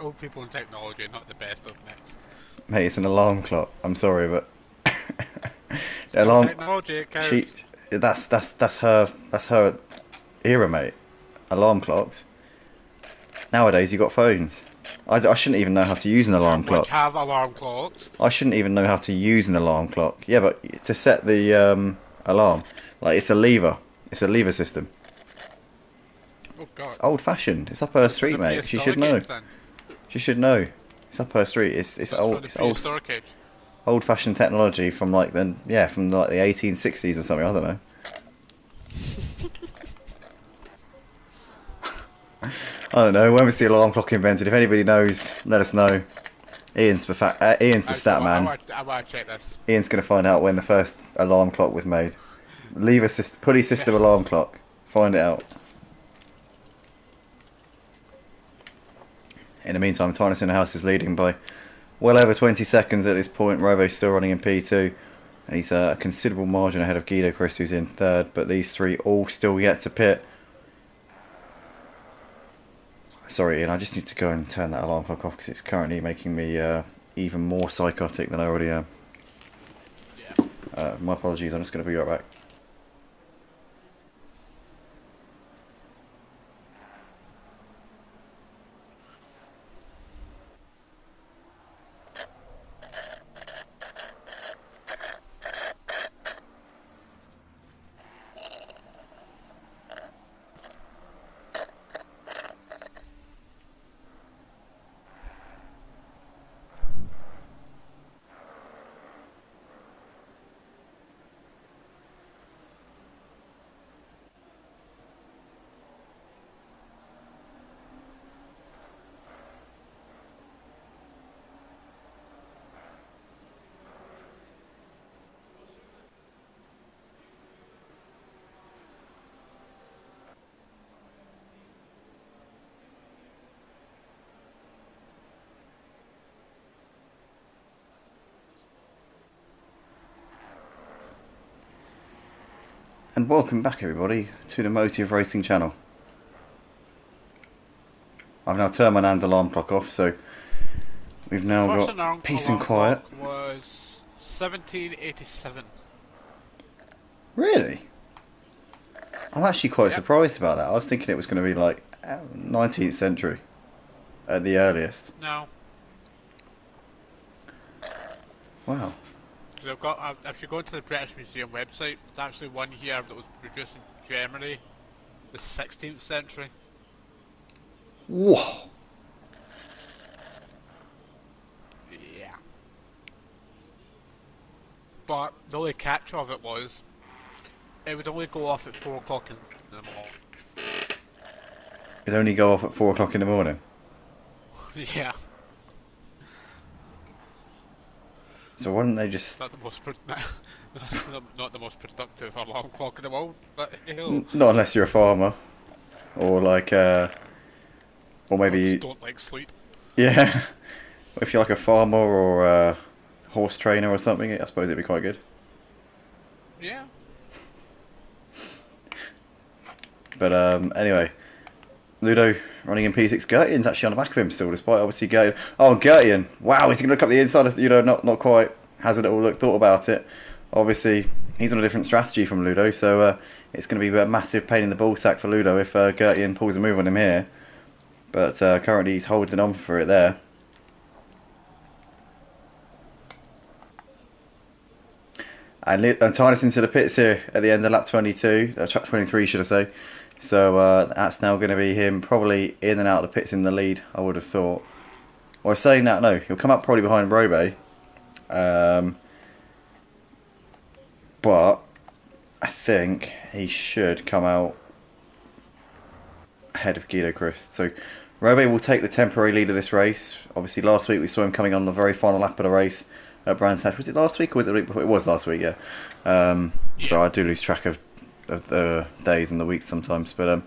Old people in technology are not the best of mix. Mate, it's an alarm clock. I'm sorry, but the Still alarm. technology, it She, counts. that's her era, mate. Alarm clocks. Nowadays, you got phones. I shouldn't even know how to use an alarm Which clock. have alarm clocks. I shouldn't even know how to use an alarm clock. Yeah, but to set the alarm, like it's a lever. It's a lever system. Oh god. It's old-fashioned. It's up her That's for street, the mate. She should prehistoric know. age then. She should know. It's up her street. It's That's for old. the It's old. prehistoric age. Old-fashioned technology from like the 1860s or something. I don't know. I don't know. When was the alarm clock invented? If anybody knows, let us know. Ian's the Actually, stat man. I want to check this. Ian's going to find out when the first alarm clock was made. Pulley Yeah. system alarm clock. Find it out. In the meantime, Tynus in the house is leading by well over 20 seconds at this point. Robo's still running in P2. And he's a considerable margin ahead of Guido Chris, who's in third. But these three all still yet to pit. Sorry, Ian, I just need to go and turn that alarm clock off because it's currently making me even more psychotic than I already am. Yeah. My apologies, I'm just going to be right back. And welcome back, everybody, to the Motive Racing channel. I've now turned my Nan's alarm clock off, so we've now First got peace and alarm quiet. clock was 1787. Really? I'm actually quite Yep. surprised about that. I was thinking it was going to be like 19th century at the earliest. No. Wow. Because I've got, if you go to the British Museum website, there's actually one here that was produced in Germany, the 16th century. Whoa. Yeah. But the only catch of it was, it would only go off at 4 o'clock in the morning. It'd only go off at 4 o'clock in the morning. Yeah. So why don't they just... Not the most, not the most productive alarm clock in the world, but Not unless you're a farmer. Or like, or I maybe... just don't like sleep. Yeah. If you're like a farmer or a horse trainer or something, I suppose it'd be quite good. Yeah. But anyway, Ludo running in P6. Gertian's actually on the back of him still, despite obviously Gertian. Oh, Gertian! Wow, is he going to look up the inside? Not quite. Has a little thought about it. Obviously, he's on a different strategy from Ludo, so it's going to be a massive pain in the ball sack for Ludo if Gertian pulls a move on him here. But currently, he's holding on for it there. And Tynus into the pits here at the end of lap 22, 23 should I say. So that's now going to be him probably in and out of the pits in the lead, I would have thought. Or saying that, no, he'll come up probably behind Robe. But I think he should come out ahead of Guido Christ. So Robe will take the temporary lead of this race. Obviously, last week we saw him coming on the very final lap of the race at Brands Hatch. Was it last week or was it the week before? It was last week, yeah. So I do lose track of the days and the weeks sometimes. But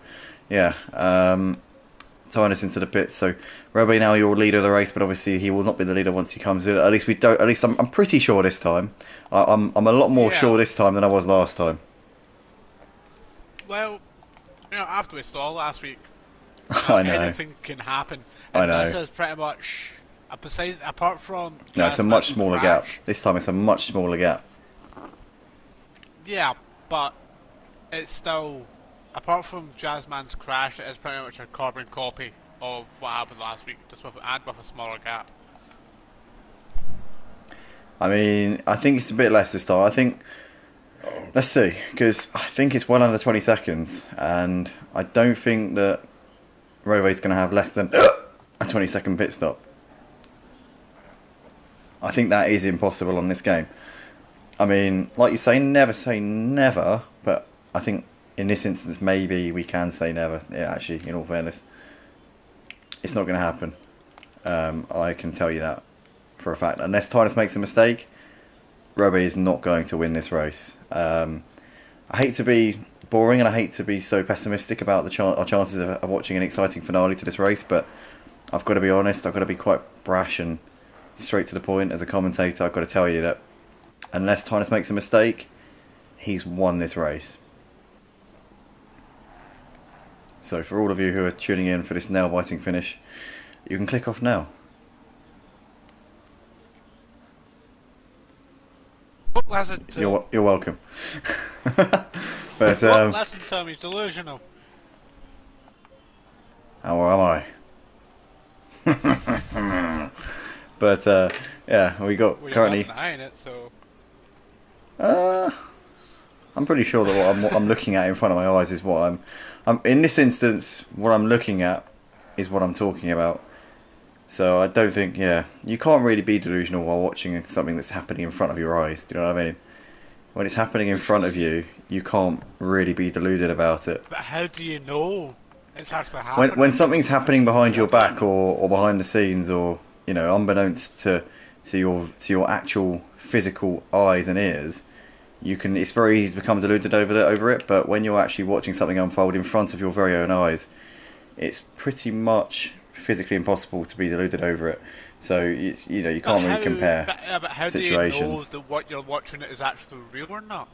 yeah, tying us into the pits. So Robe, now you're leader of the race, but obviously he will not be the leader once he comes in. At least we don't. At least I'm pretty sure this time. I'm a lot more sure this time than I was last time. Well, you know, after we saw last week, I know. anything can happen. And I know. this is pretty much, besides, apart from... No, it's a much smaller gap. This time it's a much smaller gap. Yeah, but it's still, apart from Jazzman's crash, it is pretty much a carbon copy of what happened last week, just with a smaller gap. I mean, I think it's a bit less this time. I think... Let's see, because I think it's well under 20 seconds, and I don't think that Rove's going to have less than a 20-second pit stop. I think that is impossible on this game. I mean, like you say never, but I think in this instance maybe we can say never. Yeah, actually, in all fairness, it's not going to happen. I can tell you that for a fact. Unless Titus makes a mistake, Robe is not going to win this race. I hate to be boring and I hate to be so pessimistic about our chances of watching an exciting finale to this race, but I've got to be honest, I've got to be quite brash and straight to the point as a commentator. I've got to tell you that unless Titus makes a mistake, he's won this race. So for all of you who are tuning in for this nail-biting finish, you can click off now. You're welcome. But lesson to me, delusional. How am I? But yeah, we got currently. Denying it, so. I'm pretty sure that what I'm looking at in front of my eyes is what I'm. In this instance, what I'm looking at is what I'm talking about. So I don't think, you can't really be delusional while watching something that's happening in front of your eyes. Do you know what I mean? When it's happening in front of you, you can't really be deluded about it. But how do you know it's actually happening? When something's happening behind your back or behind the scenes, or unbeknownst to your actual physical eyes and ears, it's very easy to become deluded over it. But when you're actually watching something unfold in front of your very own eyes, it's pretty much physically impossible to be deluded over it. So you can't really compare but how situations. do you know that what you're watching is actually real or not?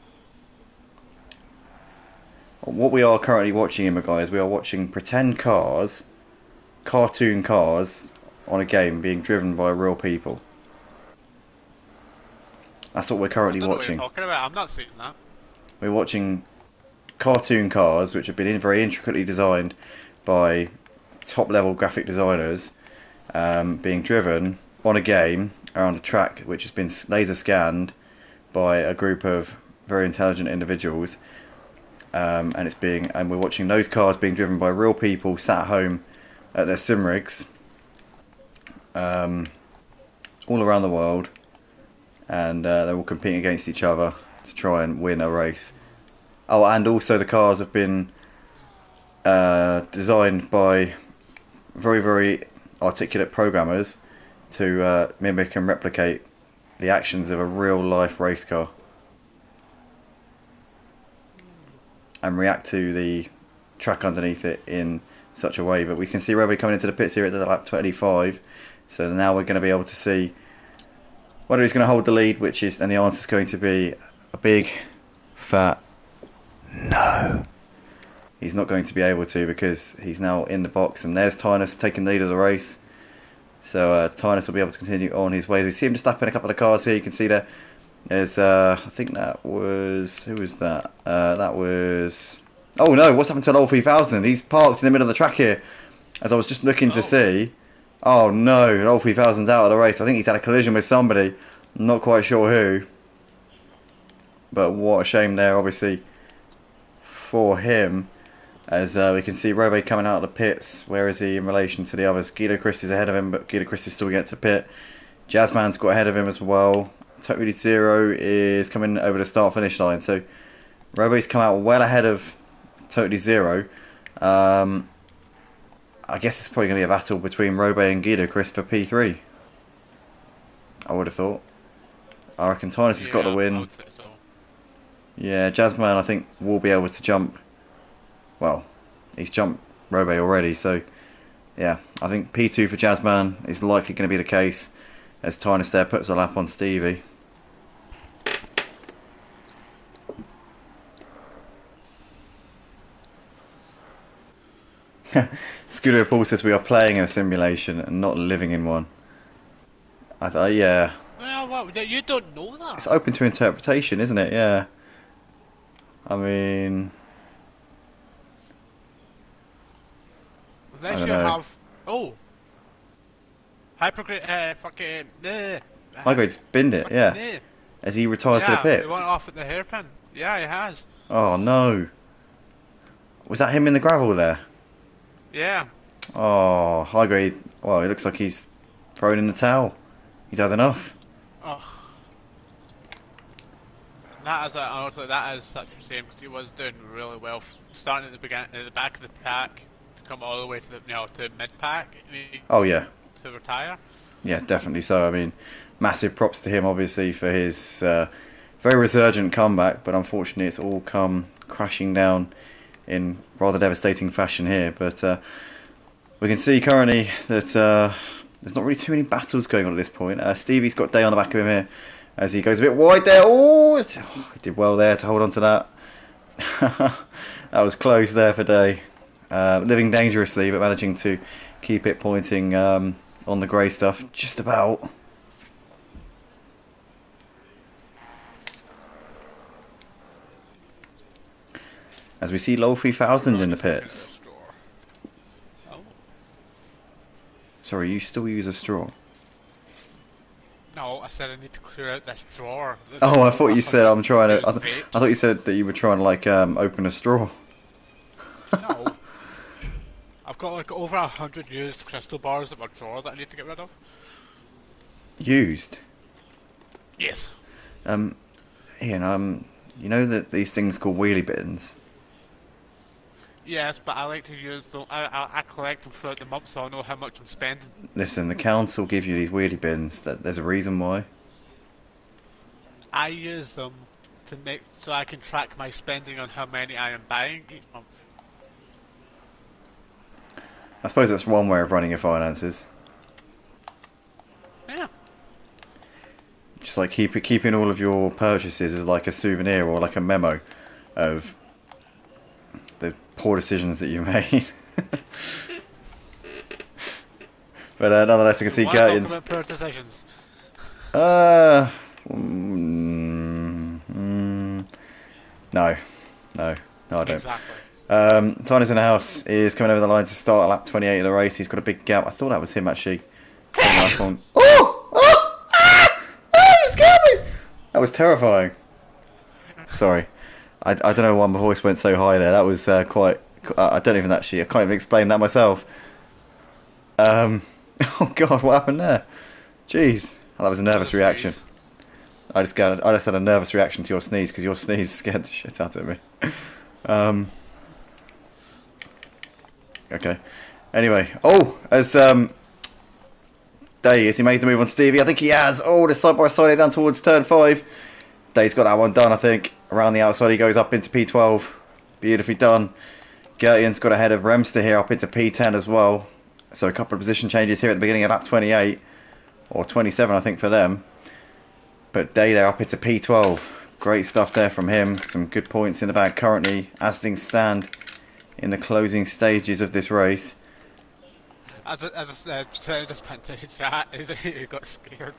What we are currently watching, guys, we are watching pretend cars, cartoon cars, on a game being driven by real people. That's what we're currently watching. What you're talking about. I'm not seeing that. We're watching cartoon cars which have been very intricately designed by top-level graphic designers, being driven on a game around a track which has been laser scanned by a group of very intelligent individuals, and we're watching those cars being driven by real people sat at home at their sim rigs, all around the world, and they're all competing against each other to try and win a race. Oh, and also the cars have been designed by very, very articulate programmers to mimic and replicate the actions of a real life race car and react to the track underneath it in such a way. But we can see Robbie coming into the pits here at the lap 25, so now we're going to be able to see whether he's going to hold the lead, and the answer is going to be a big fat no. He's not going to be able to, because he's now in the box, and there's Tynus taking the lead of the race. So Tynus will be able to continue on his way. We see him just up in a couple of cars here. You can see there's I think that was, who was that? That was, oh no, what's happened to Old 3000? He's parked in the middle of the track here, as I was just looking to see. Oh no, Old 3000's out of the race. I think he's had a collision with somebody. I'm not quite sure who, but what a shame there, obviously, for him. As we can see Robe coming out of the pits. Where is he in relation to the others? Guido Christ is ahead of him, but Guido Christ is still getting to pit. Jazzman's got ahead of him as well. Totally Zero is coming over the start finish line. So Robe's come out well ahead of Totally Zero. I guess it's probably going to be a battle between Robe and Guido Chris for P3. I would have thought. I reckon Tynus has got the Yeah, I win. would say so. Yeah, Jazzman I think will be able to jump. Well, he's jumped Robe already, so yeah, I think P2 for Jazzman is likely going to be the case as Tynus there puts a lap on Stevie. Scooter Paul says we are playing in a simulation and not living in one. I thought, yeah. Well, what, you don't know It's that. open to interpretation, isn't it? Yeah. I mean, I Unless don't you know. have. Oh! Fucking. Highgrade's binned it, Fucking. yeah. Has he retired to the Yeah, he went pits? off at the hairpin. Yeah, he has. Oh no. Was that him in the gravel there? Yeah. Oh, Highgrade. Well, it looks like he's thrown in the towel. He's had enough. Oh. That is honestly, that is such a shame because he was doing really well, starting at the at the back of the pack to come all the way to the to mid pack Oh yeah. to retire. Yeah, definitely so. I mean, massive props to him, obviously, for his very resurgent comeback, but unfortunately it's all come crashing down in rather devastating fashion here. But we can see currently that there's not really too many battles going on at this point. Stevie's got Day on the back of him here as he goes a bit wide there. Oh, he did well there to hold on to that. That was close there for Day. Living dangerously, but managing to keep it pointing on the grey stuff just about. As we see Low 3000 in the pits. Oh. Sorry, you still use a straw? No, I said I need to clear out this drawer. There's Oh, I over thought you said I'm trying to. 100 I thought you said that you were trying to like open a straw. No. I've got like over 100 used crystal bars in my drawer that I need to get rid of. Used. Yes. Ian, you know that these things called wheelie bins. Yes, but I like to use them. I collect them throughout the month so I know how much I'm spending. Listen, the council give you these wheelie bins. There's a reason why. I use them to make so I can track my spending on how many I am buying each month. I suppose that's one way of running your finances. Yeah. Just like keeping all of your purchases as like a souvenir or like a memo of the poor decisions that you made. But nonetheless, I can see Gertian's. Talk about prioritizations. No, no, I don't. Exactly. Tinus in the house is coming over the line to start at lap 28 of the race. He's got a big gap. I thought that was him actually. Oh! Oh! Ah! Ah! You scared me! That was terrifying. Sorry. I don't know why my voice went so high there. That was quite. I don't even actually. I can't even explain that myself. Oh God, what happened there? Jeez. Oh, that was a nervous reaction. I just had a nervous reaction to your sneeze because your sneeze scared the shit out of me. Okay. Anyway, as Day, has he made the move on Stevie? I think he has. Oh, the side by side down towards turn 5. Day's got that one done, I think. Around the outside, he goes up into P12. Beautifully done. Gertian's got ahead of Remster here up into P10 as well. So a couple of position changes here at the beginning of lap 28. Or 27, I think, for them. But Day there up into P12. Great stuff there from him. Some good points in the bag currently as things stand in the closing stages of this race. I just went to his chat. He got scared.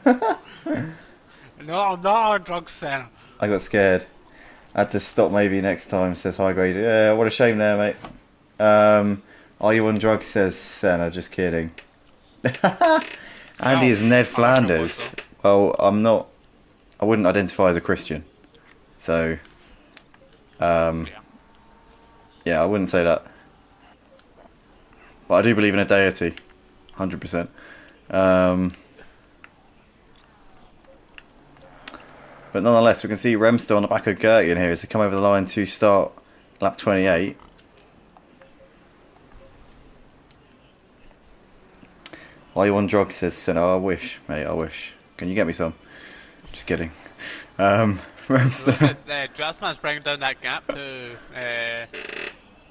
No, I'm not on drugs, Senna. I got scared. I had to stop maybe next time, says High Grade. Yeah, what a shame there, mate. Are you on drugs, says Senna. Just kidding. Andy is Ned Flanders. Well, I'm not. I wouldn't identify as a Christian. So, yeah, I wouldn't say that. But I do believe in a deity. 100%. But nonetheless, we can see Remster on the back of Gertian here as he come over the line to start lap 28. Are you on drugs, says Sinner? I wish, mate, I wish. Can you get me some? Just kidding. Remster. Jazzman's bringing down that gap to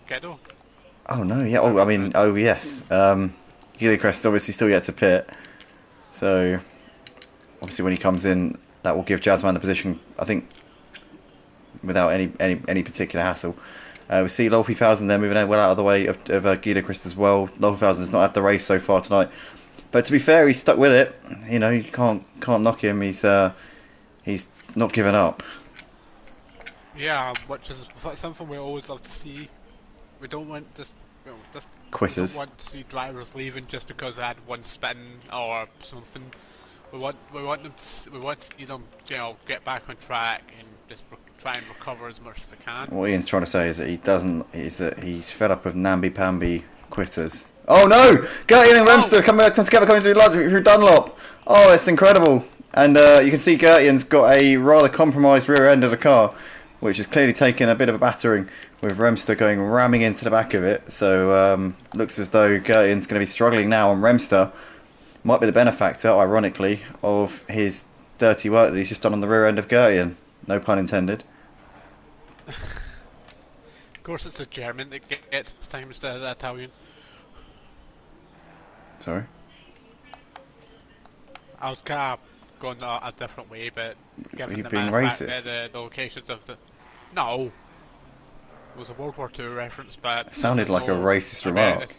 Ghetto. Oh no, yeah. Oh, I mean, oh yes. Gilchrist obviously still yet to pit, so obviously when he comes in, that will give Jazzman the position, I think, without any particular hassle. We see Lolfy Thousand there moving well out of the way of Gilchrist as well. Lolfy Thousand has not had the race so far tonight, but to be fair, he's stuck with it. You know, you can't knock him. He's not given up. Yeah, which is something we always love to see. We don't want Quitters. We don't want to see drivers leaving just because they had one spin or something. We want to see them, you know, get back on track and just try and recover as much as they can. What Ian's trying to say is that he's fed up of namby-pamby quitters. Oh no! Gertian and Remster coming together, coming through Dunlop. Oh, it's incredible. And you can see Gertian's got a rather compromised rear end of the car, which has clearly taken a bit of a battering, with Remster going ramming into the back of it. So looks as though Gertian's going to be struggling now, and Remster might be the benefactor, ironically, of his dirty work that he's just done on the rear end of Gertian. No pun intended. Of course, it's a German that gets this time instead of the Italian. Sorry? I was kind of going a different way, but given the being racist? The locations of the... No! It was a World War II reference, but... It sounded like a racist remark.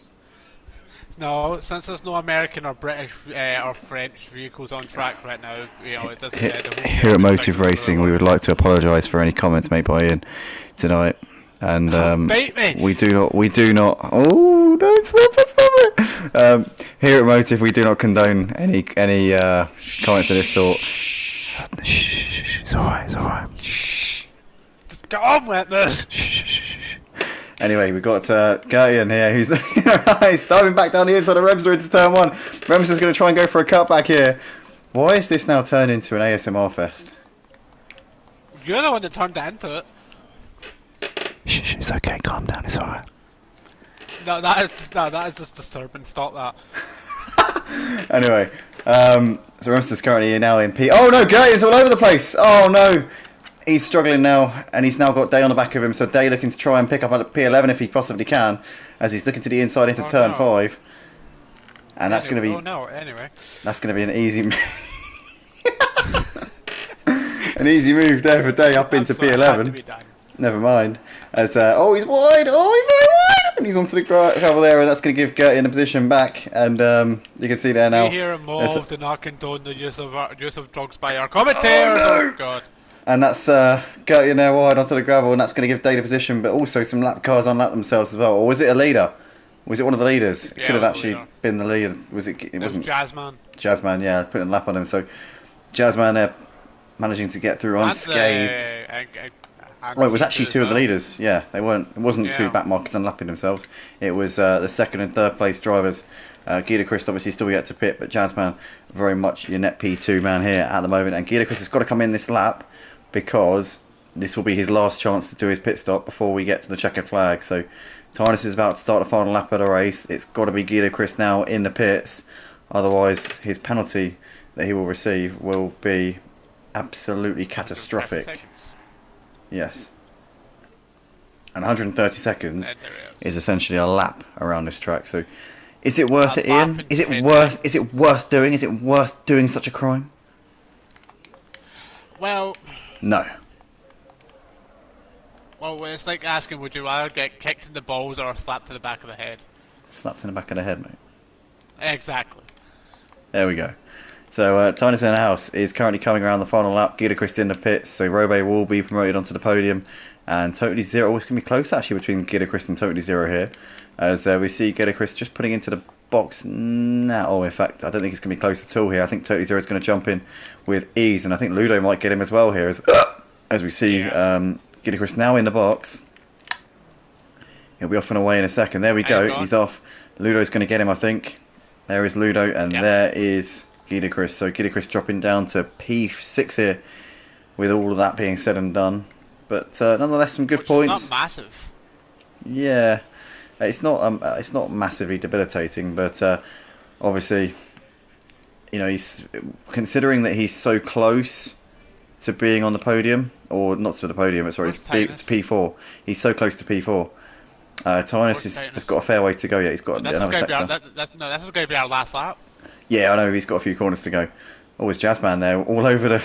No, since there's no American or British or French vehicles on track right now, you know, it doesn't... Here at Motive Racing, we would like to apologise for any comments made by Ian tonight. And we do not. Oh, no, stop it! Here at Motive, we do not condone any comments of this sort. Shh, it's alright, it's alright. Shh, just get on with this. Anyway, we've got Gertian here, who's he's diving back down the inside of Remster into turn one. Remster's going to try and go for a cutback here. Why is this now turned into an ASMR fest? You're the one that turned it into it. Shh, it's okay, calm down, it's alright. No, that is just disturbing. Stop that. Anyway, so Remster's currently now in P. Oh no, Gertian's all over the place. Oh no, he's struggling now, and he's now got Day on the back of him. So Day looking to try and pick up at P11 if he possibly can, as he's looking to the inside into turn 5. And that's going to be. Oh no! Anyway, that's going to be an easy, an easy move there for Day up into P11. Never mind. As oh, he's wide. Oh, he's very wide, and he's onto the gravel there, and that's going to give Gertian a position back. And you can see there now. We here involved in not condone the use of drugs by our commentators. Oh God. And that's Gertian there wide onto the gravel, and that's going to give Day the position, but also some lap cars unlap themselves as well. Or was it a leader? Was it one of the leaders? It could have actually been the leader. Was it? It wasn't. Jazzman. Jazzman, yeah, putting a lap on him. So Jazzman there managing to get through unscathed. Well, it was actually two of the leaders. Yeah, they weren't. It wasn't two back markers unlapping themselves. It was the second and third place drivers. Gilchrist obviously still yet to pit, but Jazzman very much your net P2 man here at the moment. And Gilchrist has got to come in this lap because this will be his last chance to do his pit stop before we get to the checkered flag. So Tynus is about to start the final lap of the race. It's got to be Gilchrist now in the pits. Otherwise, his penalty that he will receive will be absolutely catastrophic. Yes. And 130 seconds is essentially a lap around this track. So is it worth it, Ian? Is it worth doing? Is it worth doing such a crime? Well, no. Well, it's like asking, would you rather get kicked in the balls or slapped to the back of the head? Slapped in the back of the head, mate. Exactly. There we go. So Tynus in the house is currently coming around the final lap. Gilchrist in the pits, so Robe will be promoted onto the podium, and Totally Zero. It's going to be close actually between Gilchrist and Totally Zero here, as we see Gilchrist just putting into the box now. Oh, in fact, I don't think it's going to be close at all here. I think Totally Zero is going to jump in with ease, and I think Ludo might get him as well here, as we see Gilchrist now in the box. He'll be off and away in a second. There we go. He's off. Ludo's going to get him, I think. There is Ludo, and there is Gilchrist. So Gilchrist dropping down to P6 here, with all of that being said and done. But nonetheless, some good points. It's not massive. Yeah, it's not massively debilitating, but obviously you know, he's considering that he's so close to being on the podium, or not to the podium, sorry, to P4. He's so close to P4. Tynus has got a fair way to go yet. He's got another sector. This is going to be our last lap. Yeah, I know. He's got a few corners to go. Oh, it's Jazzman there, all over the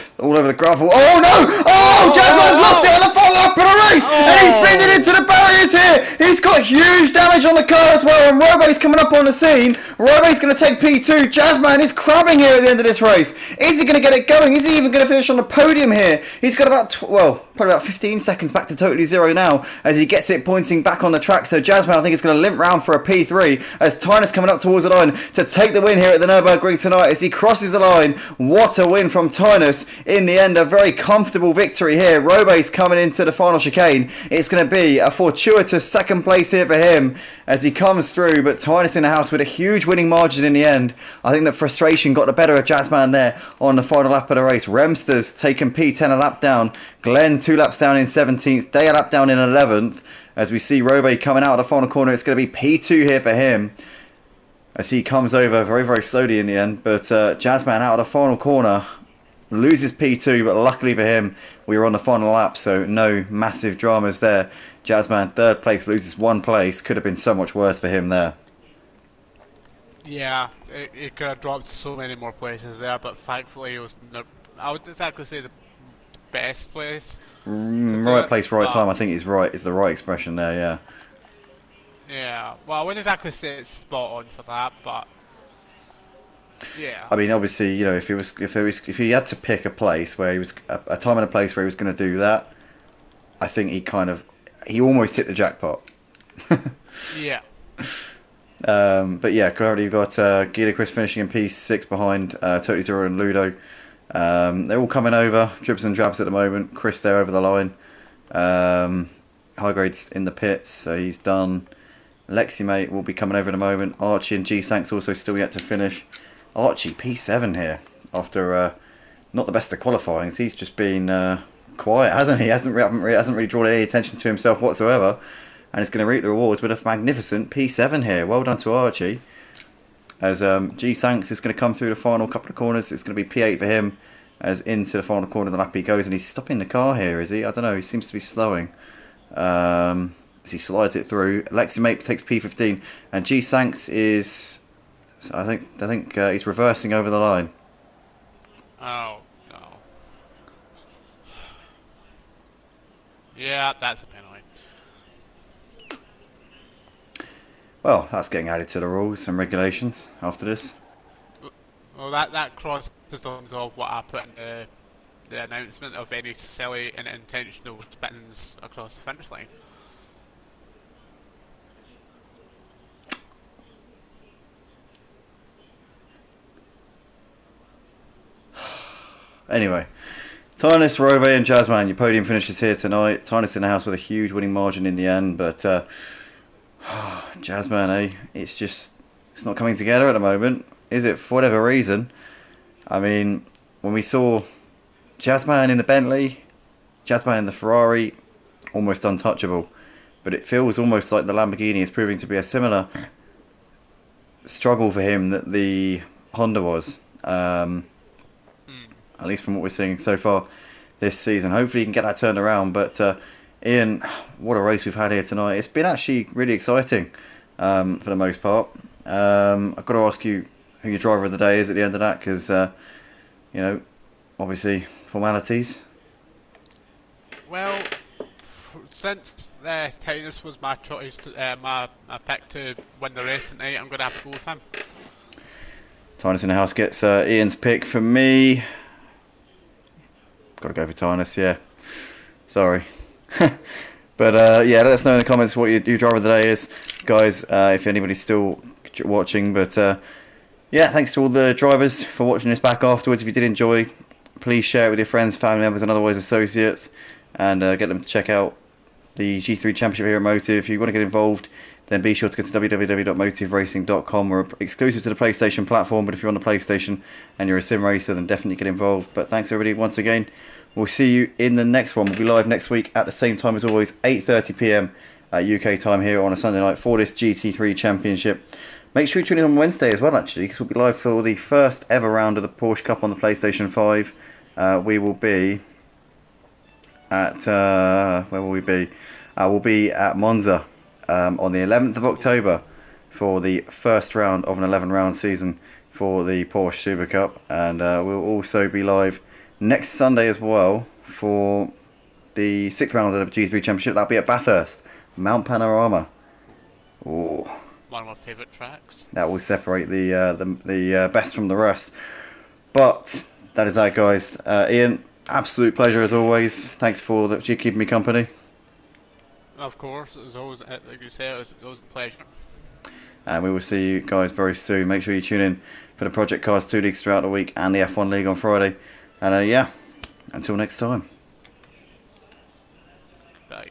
gravel. Oh no! Oh, Jazzman's lost it on the final lap of the race, and he's bending into the barriers here. He's got huge damage on the car as well, and Robe's coming up on the scene. Robe's going to take P2. Jazzman is crabbing here at the end of this race. Is he going to get it going? Is he even going to finish on the podium here? He's got probably about 15 seconds back to totally zero now as he gets it pointing back on the track. So Jazzman, I think, is going to limp round for a P3 as Tynus coming up towards the line to take the win here at the Nurburgring tonight as he crosses the line. What a win from Tynus in the end. A very comfortable victory here. Robe's coming into the final chicane. It's going to be a fortuitous second place here for him as he comes through, but Tynus in the house with a huge winning margin in the end. I think that frustration got the better of Jazzman there on the final lap of the race. Remster's taken P10 a lap down. Glenn 2 laps down in 17th. Day a lap down in 11th. As we see Robe coming out of the final corner, it's going to be P2 here for him as he comes over very, very slowly in the end. But Jazzman out of the final corner loses P2, but luckily for him, we were on the final lap, so no massive dramas there. Jazzman, third place, loses 1 place. Could have been so much worse for him there. Yeah, it could have dropped so many more places there, but thankfully it was, I would exactly say the best place. Right place, right time, I think is the right expression there, yeah. Yeah, well, I wouldn't exactly say it's spot on for that, but yeah. I mean, obviously, you know, if he had to pick a place where he was a time and a place where he was going to do that, I think he almost hit the jackpot. Yeah. But yeah, currently you've got Gila Chris finishing in P6 behind Totally Zero and Ludo. They're all coming over, dribs and drabs at the moment. Chris there over the line. High Grade's in the pits, so he's done. Lexi Mate will be coming over in a moment. Archie and G-Sank's also still yet to finish. Archie P7 here after not the best of qualifying. He's just been quiet, hasn't he? Hasn't really drawn any attention to himself whatsoever, and he's going to reap the rewards with a magnificent P7 here. Well done to Archie. As G-Sanks is going to come through the final couple of corners. It's going to be P8 for him as into the final corner of the lap he goes, and he's stopping the car here, is he? I don't know. He seems to be slowing. As he slides it through. Lexi Mate takes P15, and G-Sanks is, I think he's reversing over the line. Oh no. Yeah, that's a penalty. Well, that's getting added to the rules and regulations after this. Well, that crosses things off what I put in the announcement of any silly and intentional spins across the finish line. Anyway, Tynus, Robe and Jazzman, your podium finishes here tonight. Tynus in the house with a huge winning margin in the end, but Jazzman, it's not coming together at the moment, is it? For whatever reason. I mean, when we saw Jazzman in the Bentley, Jazzman in the Ferrari, almost untouchable. But it feels almost like the Lamborghini is proving to be a similar struggle for him that the Honda was. At least from what we're seeing so far this season. Hopefully he can get that turned around. But Iain, what a race we've had here tonight. It's been actually really exciting for the most part. I've got to ask you who your driver of the day is at the end of that, because, you know, obviously formalities. Well, since Tynus was my choice, my pick to win the race tonight, I'm going to have to go with him. Tynus in the house gets Ian's pick for me. Got to go for Tynus, yeah. Sorry. But yeah, let us know in the comments what your driver of the day is, guys, if anybody's still watching. But yeah, thanks to all the drivers for watching this back afterwards. If you did enjoy, please share it with your friends, family members and otherwise associates, and get them to check out the GT3 Championship here at Motive. If you want to get involved, then be sure to go to www.motiveracing.com. We're exclusive to the PlayStation platform, but if you're on the PlayStation and you're a sim racer, then definitely get involved. But thanks everybody once again. We'll see you in the next one. We'll be live next week at the same time as always, 8:30 PM UK time here on a Sunday night for this GT3 Championship. Make sure you tune in on Wednesday as well, actually, because we'll be live for the first ever round of the Porsche Cup on the PlayStation 5. We will be at where will we be? We'll be at Monza on the 11th of October for the first round of an 11-round season for the Porsche Super Cup, and we'll also be live next Sunday as well for the 6th round of the GT3 Championship. That'll be at Bathurst, Mount Panorama. Ooh. One of my favourite tracks. That will separate the best from the rest. But that is that, guys. Ian, absolute pleasure as always. Thanks for keeping me company. Of course, it was always, like you say, it was always a pleasure. And we will see you guys very soon. Make sure you tune in for the Project Cars 2 leagues throughout the week and the F1 League on Friday. And yeah, until next time. Bye.